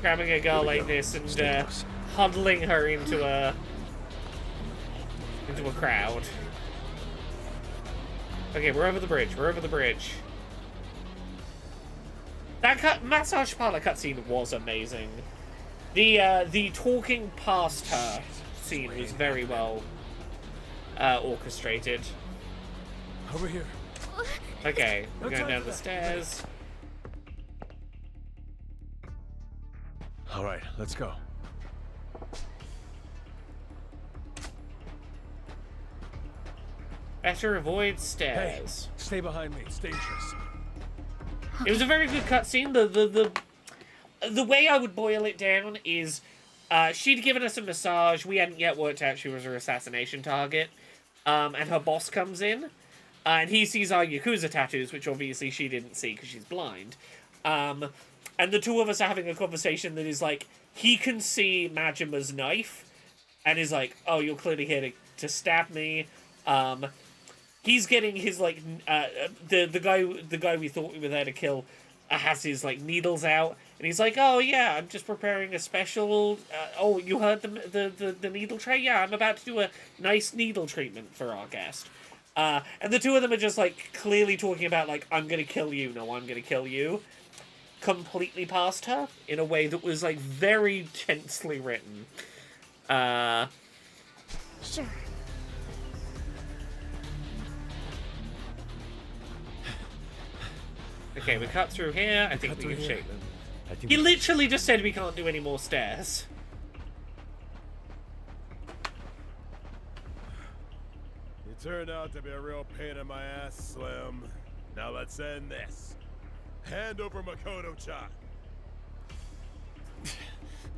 grabbing a girl like this and huddling her into a crowd. Okay, we're over the bridge. We're over the bridge. That massage parlor cutscene was amazing. The talking past her scene was very well orchestrated. Over here. Okay, we're going down the stairs. All right, let's go. Better avoid stairs. Hey, stay behind me. It's dangerous. It was a very good cutscene. The the way I would boil it down is she'd given us a massage. We hadn't yet worked out she was her assassination target. And her boss comes in, and he sees our Yakuza tattoos, which obviously she didn't see because she's blind. And the two of us are having a conversation that is like, he can see Majima's knife, and is like, oh, you're clearly here to stab me. He's getting his, like, the guy we thought we were there to kill has his, like, needles out, and he's like, oh, yeah, I'm just preparing a special, oh, you heard the needle tray? Yeah, I'm about to do a nice needle treatment for our guest. And the two of them are just, like, clearly talking about, like, I'm gonna kill you, no, I'm gonna kill you, completely past her, in a way that was, like, very tensely written. Sure. Okay, we cut through here. I think we can shake them. He we literally just said we can't do any more stairs. You turned out to be a real pain in my ass, Slim. Now let's end this. Hand over Makoto-chan.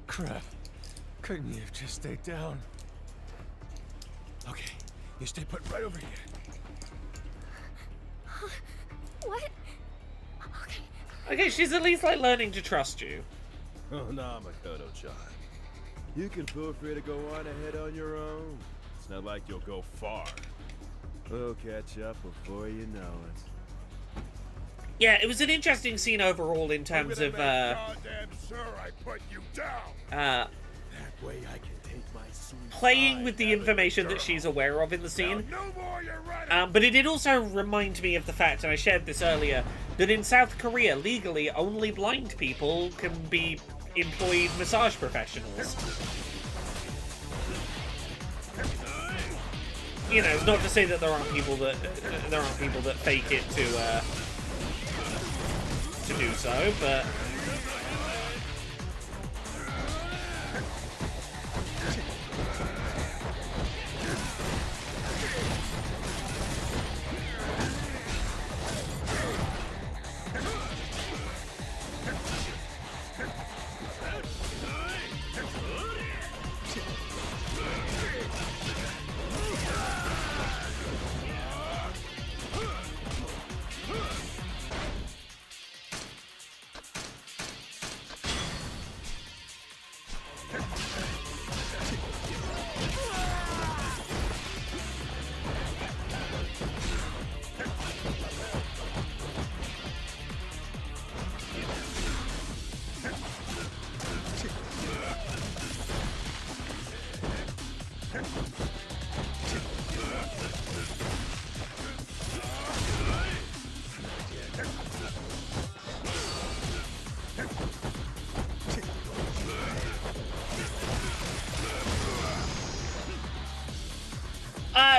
Crap. Couldn't you have just stayed down? Okay, you stay put right over here. What? Okay, she's at least, like, learning to trust you. Oh, nah, Makoto-chan. You can feel free to go on ahead on your own. It's not like you'll go far. We'll catch up before you know it. Yeah, it was an interesting scene overall in terms of, goddamn sure I put you down. That way I can take my sweet playing time with the having information a that girl. she's aware of in the scene. Now, no more, you're right. But it did also remind me of the fact, and I shared this earlier, that in South Korea, legally, only blind people can be employed massage professionals. You know, it's not to say that there aren't people that fake it to do so, but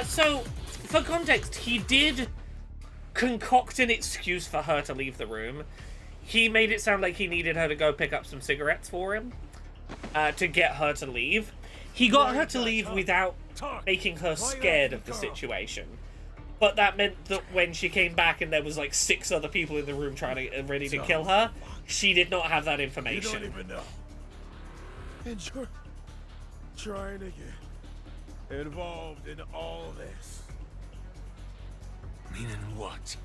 so, for context, he did concoct an excuse for her to leave the room. He made it sound like he needed her to go pick up some cigarettes for him, to get her to leave. He got her to leave without making her scared of the situation. But that meant that when she came back and there was like 6 other people in the room ready to kill her, she did not have that information. You don't even know. And you're trying to get involved in all this. Meaning what?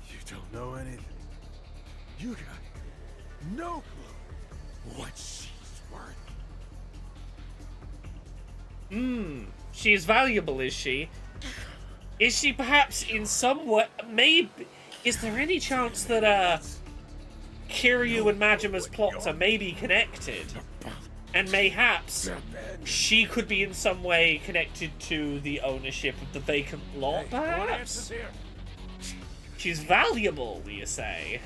You don't know anything. You got no clue what she's worth. She's valuable, is she? Is she perhaps in some way... Maybe... Is there any chance that, Kiryu and Majima's plots are maybe connected? And mayhaps she could be in some way connected to the ownership of the vacant lot, perhaps? She's valuable, do you say?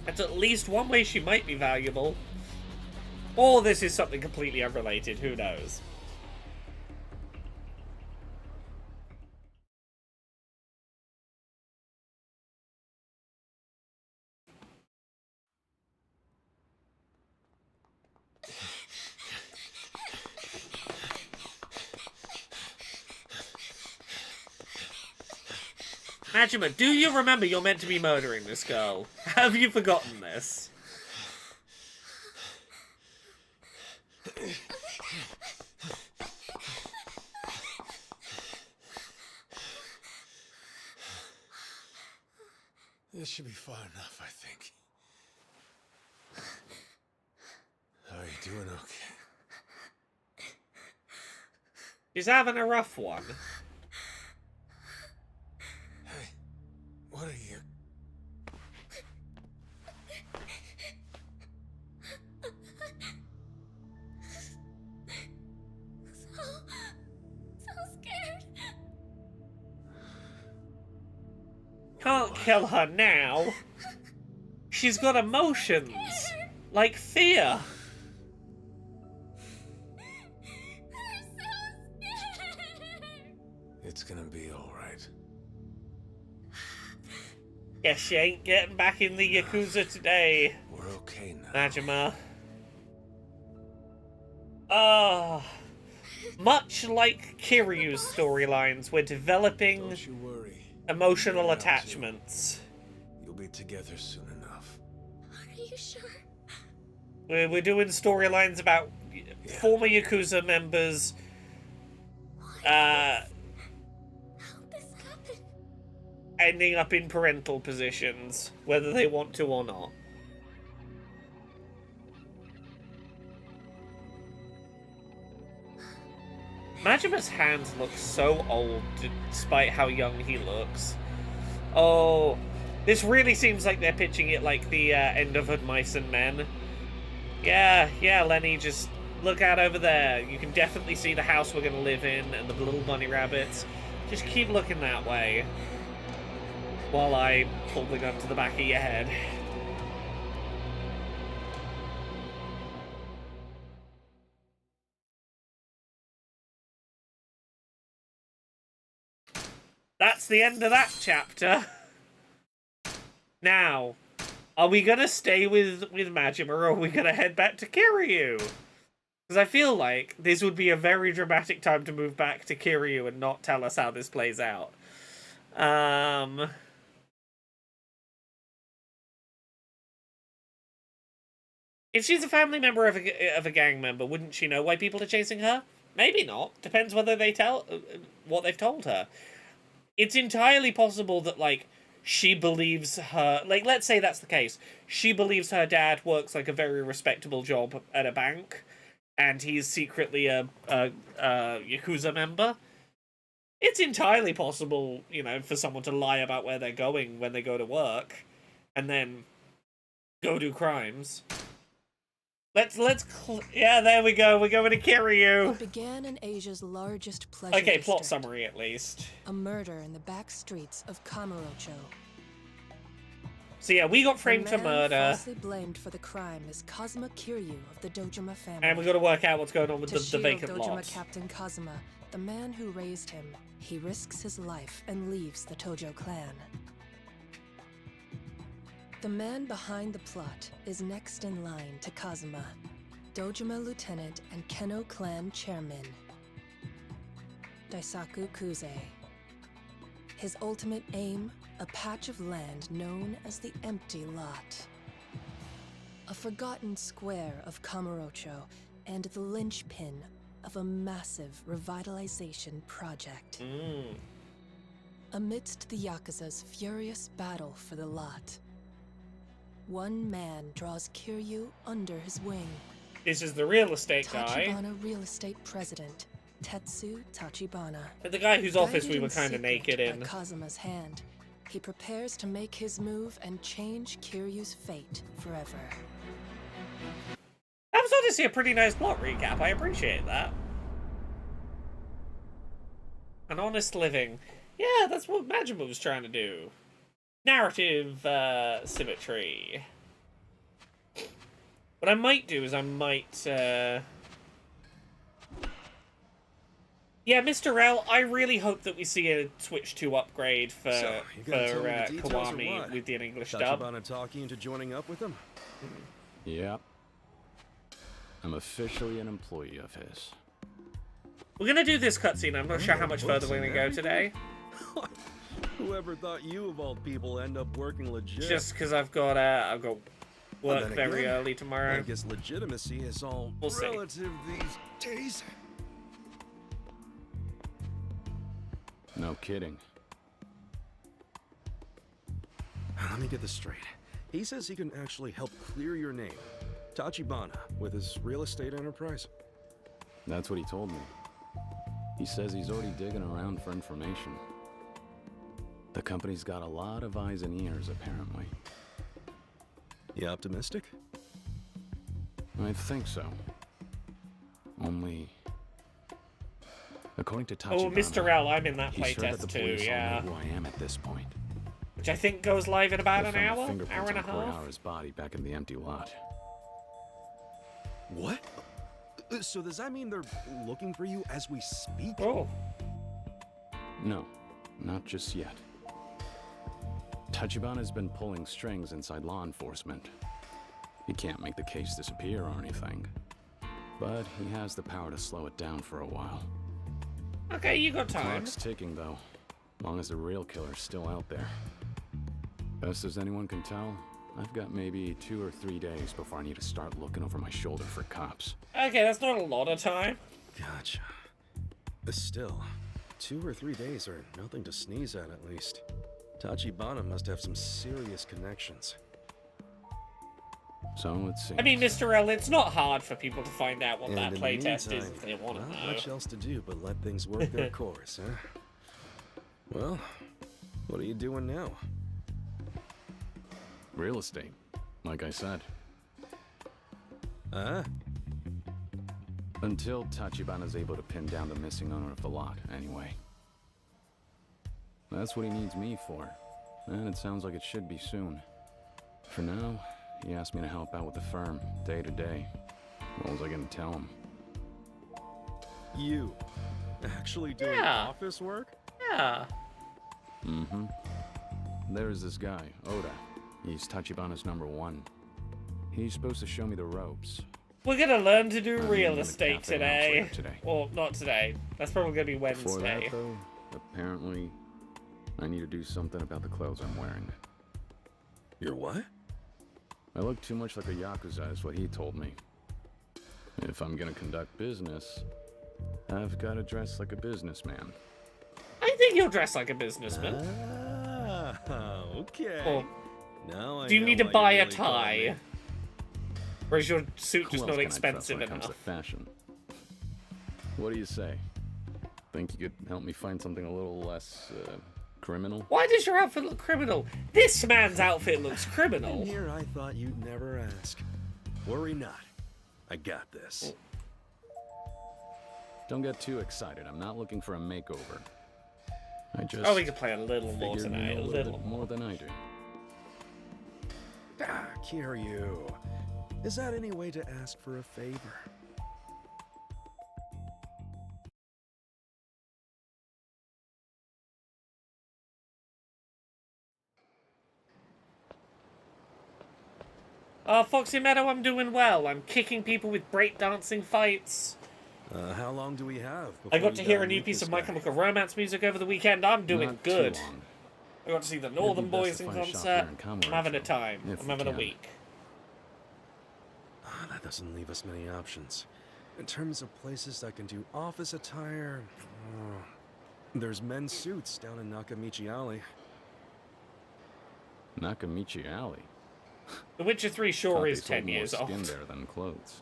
That's at least one way she might be valuable. Or this is something completely unrelated, who knows? Majima, do you remember you're meant to be murdering this girl? Have you forgotten this? This should be far enough, I think. Are you doing okay? She's having a rough one. Hey, what are you? So scared. Can't kill her now. She's got emotions. Like fear. It's gonna be alright. Guess she ain't getting back in the Yakuza today. We're okay now. Majima. Ah. Much like Kiryu's storylines, we're developing Don't you worry. emotional You're out, attachments. You'll be together soon enough. Are you sure? We're doing storylines about former Yakuza members. How'd this happen? Ending up in parental positions, whether they want to or not. Majima's hands look so old, despite how young he looks. Oh, this really seems like they're pitching it like the end of Hood Mice and Men. Yeah, Lenny, just look out over there. You can definitely see the house we're gonna live in and the little bunny rabbits. Just keep looking that way while I pull the gun to the back of your head. That's the end of that chapter. Now, are we gonna stay with Majima, or are we gonna head back to Kiryu? Because I feel like this would be a very dramatic time to move back to Kiryu and not tell us how this plays out. If she's a family member of a gang member, wouldn't she know why people are chasing her? Maybe not. Depends whether they tell what they've told her. It's entirely possible that, like, she believes her... Like, let's say that's the case. She believes her dad works, like, a very respectable job at a bank, and he's secretly a Yakuza member. It's entirely possible, you know, for someone to lie about where they're going when they go to work, and then go do crimes. Yeah, there we go. We're going to Kiryu. It began in Asia's largest pleasure Okay, plot district. summary at least. A murder in the back streets of Kamurocho. So yeah, we got framed for The man murder. falsely blamed for the crime is Kazuma Kiryu of the Dojima family. And we got to work out what's going on with the shield vacant Dojima lot. Captain Kazuma, the man who raised him, he risks his life and leaves the Tojo clan. The man behind the plot is next in line to Kazuma, Dojima Lieutenant and Keno clan chairman, Daisaku Kuze. His ultimate aim, a patch of land known as the Empty Lot. A forgotten square of Kamurocho and the linchpin of a massive revitalization project. Amidst the Yakuza's furious battle for the lot, one man draws Kiryu under his wing. This is the real estate guy. Tachibana real estate president, Tetsu Tachibana. The guy whose office we Guided were in kind of secret naked in. by Kazuma's hand, he prepares to make his move and change Kiryu's fate forever. That was honestly a pretty nice plot recap. I appreciate that. An honest living. Yeah, that's what Majima was trying to do. Narrative symmetry. What I might do is I might... Yeah, Mr. L, I really hope that we see a Switch 2 upgrade for, So, you gonna tell me the details or Kiwami what? with the English dub. Tachibana talk you into joining up with him? Yeah. I'm officially an employee of his. We're gonna do this cutscene. I'm not sure how much further we're gonna go today. Whoever thought you of all people end up working legit? Just because I've got work then very again, early tomorrow. I guess legitimacy is all We'll see. relative these days. No kidding. Let me get this straight. He says he can actually help clear your name. Tachibana, with his real estate enterprise. That's what he told me. He says he's already digging around for information. The company's got a lot of eyes and ears, apparently. You optimistic? I think so. Only... According to Tachibana... Oh, Mr. L, I'm in that he's sure that playtest the too, police all yeah. know who I am at this point. Which I think goes live in about They an found hour and a fingerprints on half. Kurihara's body back in the empty lot. What? So does that mean they're looking for you as we speak? Oh. No, not just yet. Tachibana's been pulling strings inside law enforcement. He can't make the case disappear or anything, but he has the power to slow it down for a while. Okay, you got time. Clock's ticking, though, long as the real killer's still out there. Best as anyone can tell, I've got maybe 2 or 3 days before I need to start looking over my shoulder for cops. Okay, that's not a lot of time. Gotcha. But still, 2 or 3 days are nothing to sneeze at least. Tachibana must have some serious connections. So let's see. I mean, Mr. L, it's not hard for people to find out what And that in the playtest is meantime, if they want to not know. much else to do but let things work their course, huh? Well, what are you doing now? Real estate, like I said. Until Tachibana's able to pin down the missing owner of the lot, anyway. That's what he needs me for, and it sounds like it should be soon. For now, he asked me to help out with the firm, day to day. What was I gonna tell him? You actually doing Yeah. office work? Yeah. Mm-hmm. There's this guy, Oda. He's Tachibana's #1. He's supposed to show me the ropes. We're gonna learn to do I'm real in the estate cafe today. lounge later today. Or not today. That's probably gonna be Before Wednesday. that, though, apparently, I need to do something about the clothes I'm wearing. You're what? I look too much like a Yakuza, is what he told me. If I'm gonna conduct business, I've gotta dress like a businessman. I think you'll dress like a businessman. Okay. Or Now I do you know need to why buy you're a really calling me. tie? Or is your suit Who just else not can I trust expensive when it comes to enough? fashion? What do you say? Think you could help me find something a little less, criminal? Why does your outfit look criminal? This man's outfit looks criminal. And here I thought you'd never ask. Worry not. I got this. Don't get too excited. I'm not looking for a makeover. I just Oh, we could play a little more figured you tonight. know A a little bit more than I do. Kiryu. Is that any way to ask for a favor? Foxy Meadow, I'm doing well. I'm kicking people with breakdancing fights. How long do we have? I before got to you hear gotta a new meet piece this of My guy? Chemical Romance music over the weekend. I'm doing Not too good. long. I got to see the It'd be Northern best Boys to in find a shop concert. here in Kamurocho, I'm having a time. if I'm we having a can. week. That doesn't leave us many options. In terms of places that can do office attire, there's men's suits down in Nakamichi Alley. Nakamichi Alley. The Witcher 3 sure Thought is they sold 10 more years skin old. there than clothes.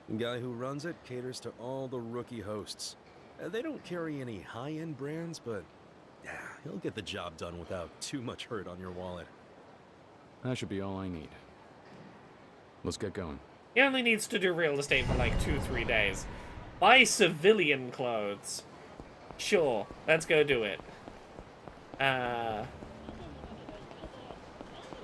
The guy who runs it caters to all the rookie hosts. They don't carry any high-end brands, but yeah, he'll get the job done without too much hurt on your wallet. That should be all I need. Let's get going. He only needs to do real estate for like 2-3 days. Buy civilian clothes. Sure, let's go do it.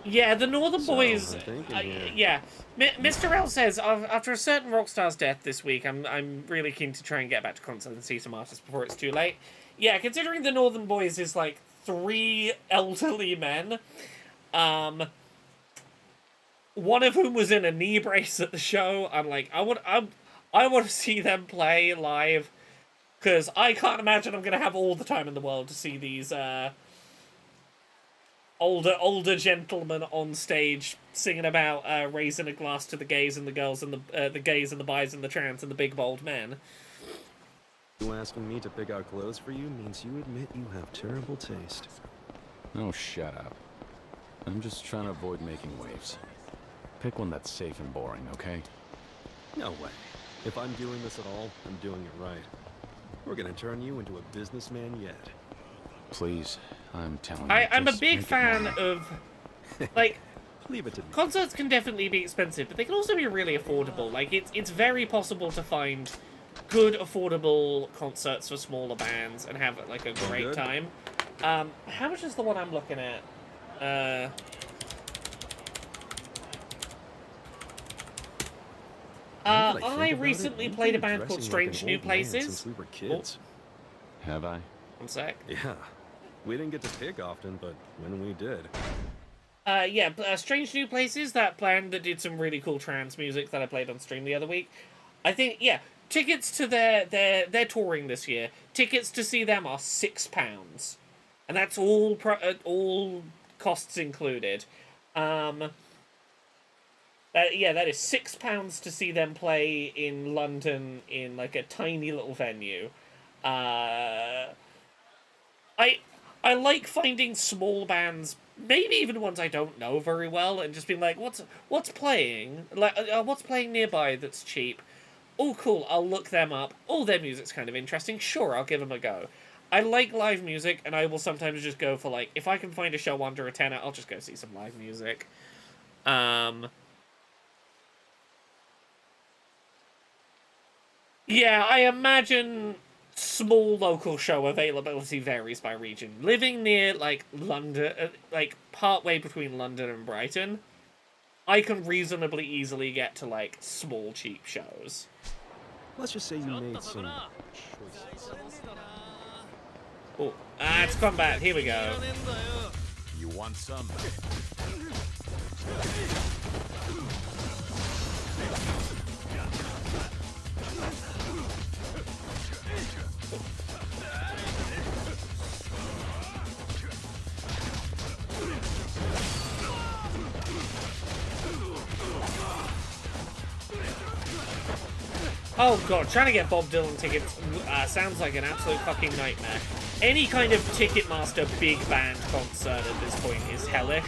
Yeah, the Northern Boys. I'm thinking here. Yeah, Mr. L says after a certain rock star's death this week, I'm really keen to try and get back to concert and see some artists before it's too late. Yeah, considering the Northern Boys is like 3 elderly men, one of whom was in a knee brace at the show. I'm like, I want to see them play live. Because I can't imagine I'm going to have all the time in the world to see these older gentlemen on stage singing about raising a glass to the gays and the girls and the gays and the bis and the trans and the big bold men. You asking me to pick out clothes for you means you admit you have terrible taste. Oh, shut up. I'm just trying to avoid making waves. Pick one that's safe and boring, okay? No way. If I'm doing this at all, I'm doing it right. We're gonna turn you into a businessman yet. Please, I'm telling you. I'm a just big make it fan mine. of, like, Leave it to me. concerts can definitely be expensive, but they can also be really affordable. Like, it's very possible to find good, affordable concerts for smaller bands and have, like, a great good? time. How much is the one I'm looking at? I recently played a band called Strange New Places. Since we were kids. Have I? One sec. Yeah. We didn't get to pick often, but when we did. Strange New Places, that band that did some really cool trance music that I played on stream the other week. I think, yeah, tickets to they're touring this year. Tickets to see them are £6. And that's all costs included. That is £6 to see them play in London in like a tiny little venue. I like finding small bands, maybe even ones I don't know very well, and just being like, what's playing? Like, what's playing nearby that's cheap? Oh, cool, I'll look them up. Oh, their music's kind of interesting. Sure, I'll give them a go. I like live music, and I will sometimes just go for, like, if I can find a show under a tenner, I'll just go see some live music. Yeah, I imagine small local show availability varies by region. Living near, like, London, like, partway between London and Brighton, I can reasonably easily get to, like, small, cheap shows. Let's just say you made some choices. Oh, it's combat. Here we go. You want some? Oh god, trying to get Bob Dylan tickets sounds like an absolute fucking nightmare. Any kind of Ticketmaster big band concert at this point is hellish.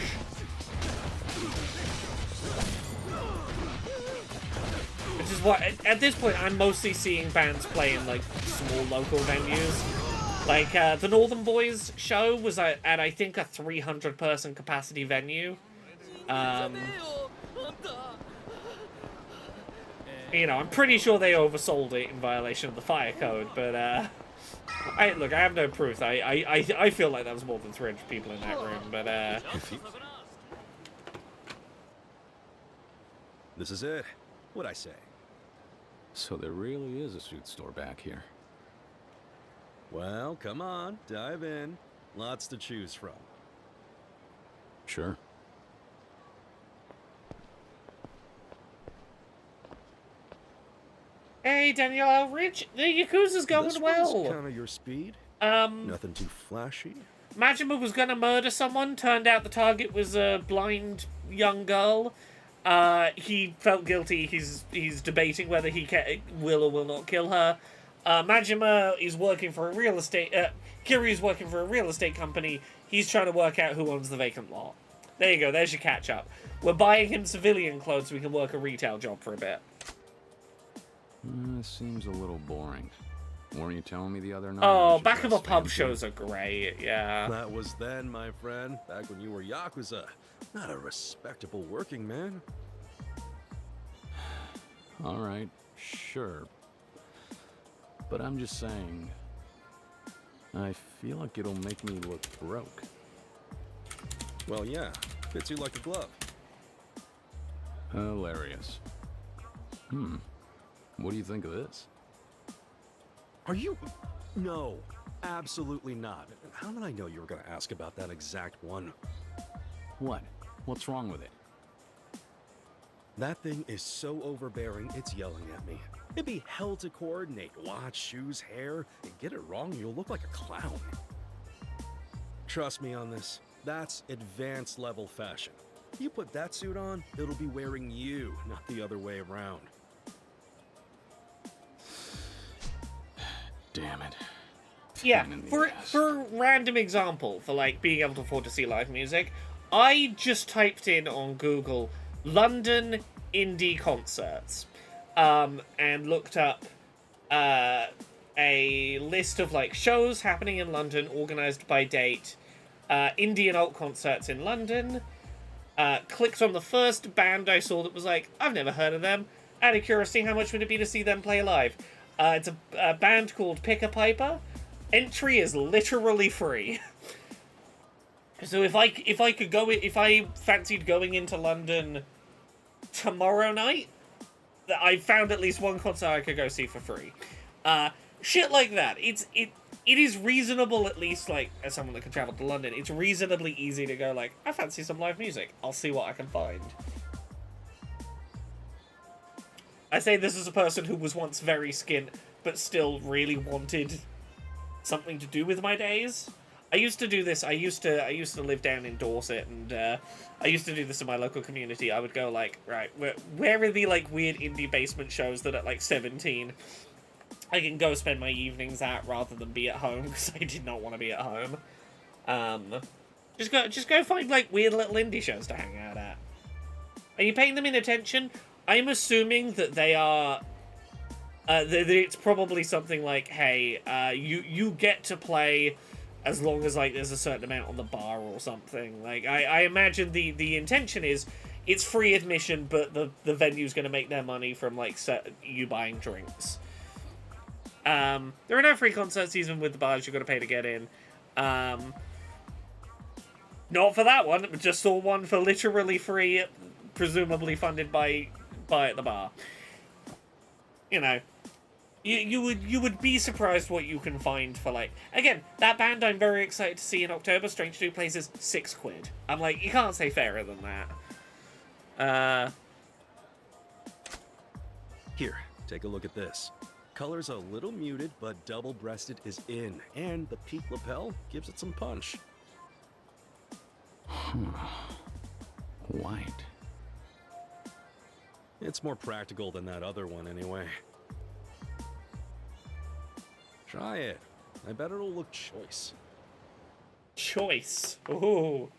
Which is what, at this point, I'm mostly seeing bands play in, like, small local venues. Like, the Northern Boys show was at I think, a 300-person capacity venue. You know, I'm pretty sure they oversold it in violation of the fire code, but, look, I have no proof. I feel like that was more than 300 people in that room, but, This is it. What'd I say? So there really is a suit store back here. Well, come on, dive in. Lots to choose from. Sure. Hey, Danielle Ridge, the Yakuza's going This well. one's kind of your speed. Nothing too flashy. Majima was gonna murder someone. Turned out the target was a blind young girl. He felt guilty. He's debating whether he will or will not kill her. Majima is working for a real estate. Kiryu's working for a real estate company. He's trying to work out who owns the vacant lot. There you go. There's your catch up. We're buying him civilian clothes so we can work a retail job for a bit. Seems a little boring. Weren't you telling me the other night? Oh, back of a pub shows are great, yeah. That was then, my friend. Back when you were Yakuza. Not a respectable working man. Alright, sure. But I'm just saying, I feel like it'll make me look broke. Well, yeah. Fits you like a glove. Hilarious. What do you think of this? Are you... No, absolutely not. How did I know you were going to ask about that exact one? What? What's wrong with it? That thing is so overbearing, it's yelling at me. It'd be hell to coordinate watch, shoes, hair, and get it wrong, you'll look like a clown. Trust me on this. That's advanced level fashion. You put that suit on, it'll be wearing you, not the other way around. Damn it. Yeah, Pain in the for a random example, for like being able to afford to see live music, I just typed in on Google London indie concerts, and looked up a list of like shows happening in London, organized by date, indie and alt concerts in London. Clicked on the first band I saw that was like, I've never heard of them. Out of curiosity, how much would it be to see them play live? It's a band called Pick a Piper. Entry is literally free. So if I fancied going into London tomorrow night, I found at least one concert I could go see for free. Shit like that. It is reasonable, at least, like, as someone that can travel to London, it's reasonably easy to go, like, I fancy some live music. I'll see what I can find. I say this as a person who was once very skint, but still really wanted something to do with my days. I used to do this. I used to live down in Dorset, and I used to do this in my local community. I would go like, right, where are the like weird indie basement shows that at like 17 I can go spend my evenings at rather than be at home, because I did not want to be at home. Just go find like weird little indie shows to hang out at. Are you paying them in attention? I'm assuming that they are. That it's probably something like, hey, you get to play as long as like there's a certain amount on the bar or something. Like I imagine the intention is it's free admission, but the venue's going to make their money from like you buying drinks. There are no free concerts even with the bars. You've got to pay to get in. Not for that one. Just saw one for literally free, presumably funded by at the bar. You know. You would be surprised what you can find for, like... Again, that band I'm very excited to see in October, Strange New Places, £6. I'm like, you can't say fairer than that. Here, take a look at this. Color's a little muted, but double-breasted is in, and the peak lapel gives it some punch. White. It's more practical than that other one, anyway. Try it. I bet it'll look choice. Choice. Ooh.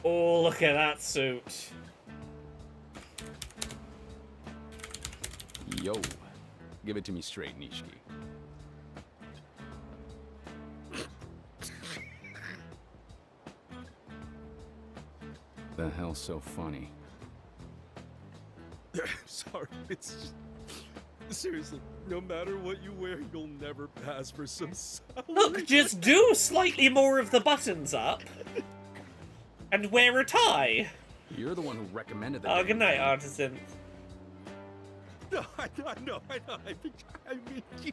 Oh, look at that suit. Yo. Give it to me straight, Nishiki. The hell's so funny? Sorry, it's just... Seriously, no matter what you wear, you'll never pass for some solid... Look, just do slightly more of the buttons up. And wear a tie. You're the one who recommended that. Oh, good night, Artisan. No, I know. I mean...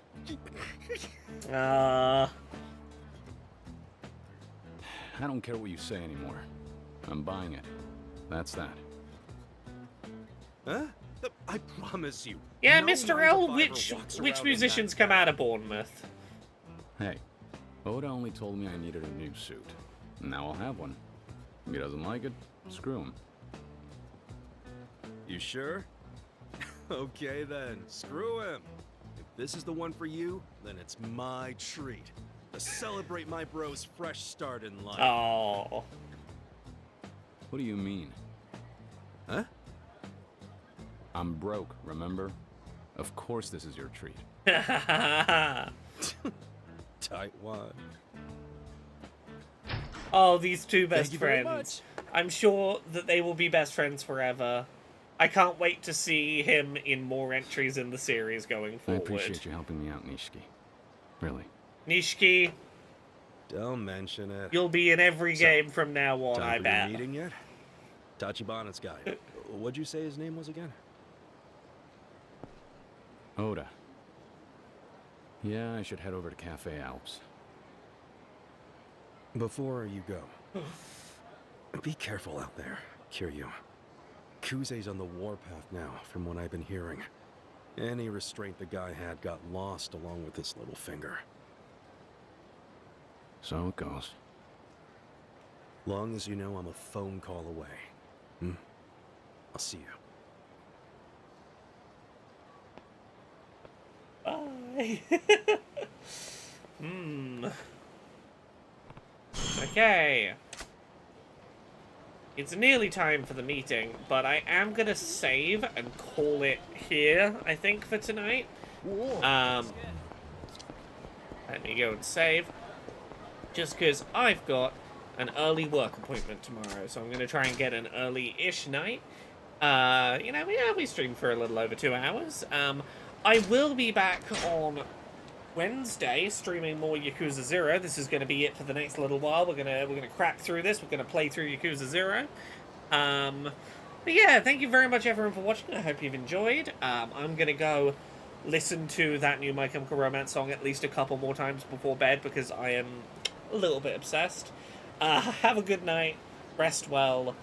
I don't care what you say anymore. I'm buying it. That's that. Huh? I promise you. Yeah, no Mr. L, 9-to-5er which walks musicians come out of Bournemouth? Hey, Oda only told me I needed a new suit. Now I'll have one. If he doesn't like it, screw him. You sure? Okay then, screw him. If this is the one for you, then it's my treat. To celebrate my bro's fresh start in life. Oh. What do you mean? Huh? I'm broke, remember? Of course this is your treat. Tightwad. Oh, these two best Thank you very friends. I'm sure that they will be best friends forever. I can't wait to see him in more entries in the series going I forward. appreciate you helping me out, Nishiki. Really. Nishiki, Don't mention it. you'll be in every game from now on, Time I for bet. your meeting yet? Tachibana's guy. What'd you say his name was again? Oda. Yeah, I should head over to Cafe Alps. Before you go, be careful out there, Kiryu. Kuze's on the warpath now, from what I've been hearing. Any restraint the guy had got lost along with his little finger. So it goes. Long as you know I'm a phone call away. I'll see you. Bye. Okay. It's nearly time for the meeting, but I am gonna save and call it here, I think, for tonight. Let me go and save. Just because I've got an early work appointment tomorrow, so I'm going to try and get an early-ish night. You know, we stream for a little over 2 hours. I will be back on Wednesday streaming more Yakuza 0. This is going to be it for the next little while. We're gonna crack through this. We're going to play through Yakuza 0. But yeah, thank you very much everyone for watching. I hope you've enjoyed. I'm going to go listen to that new My Chemical Romance song at least a couple more times before bed because I am a little bit obsessed. Have a good night. Rest well.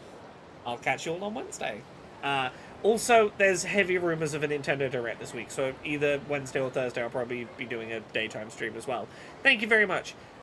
I'll catch you all on Wednesday. Also, there's heavy rumors of a Nintendo Direct this week, so either Wednesday or Thursday I'll probably be doing a daytime stream as well. Thank you very much.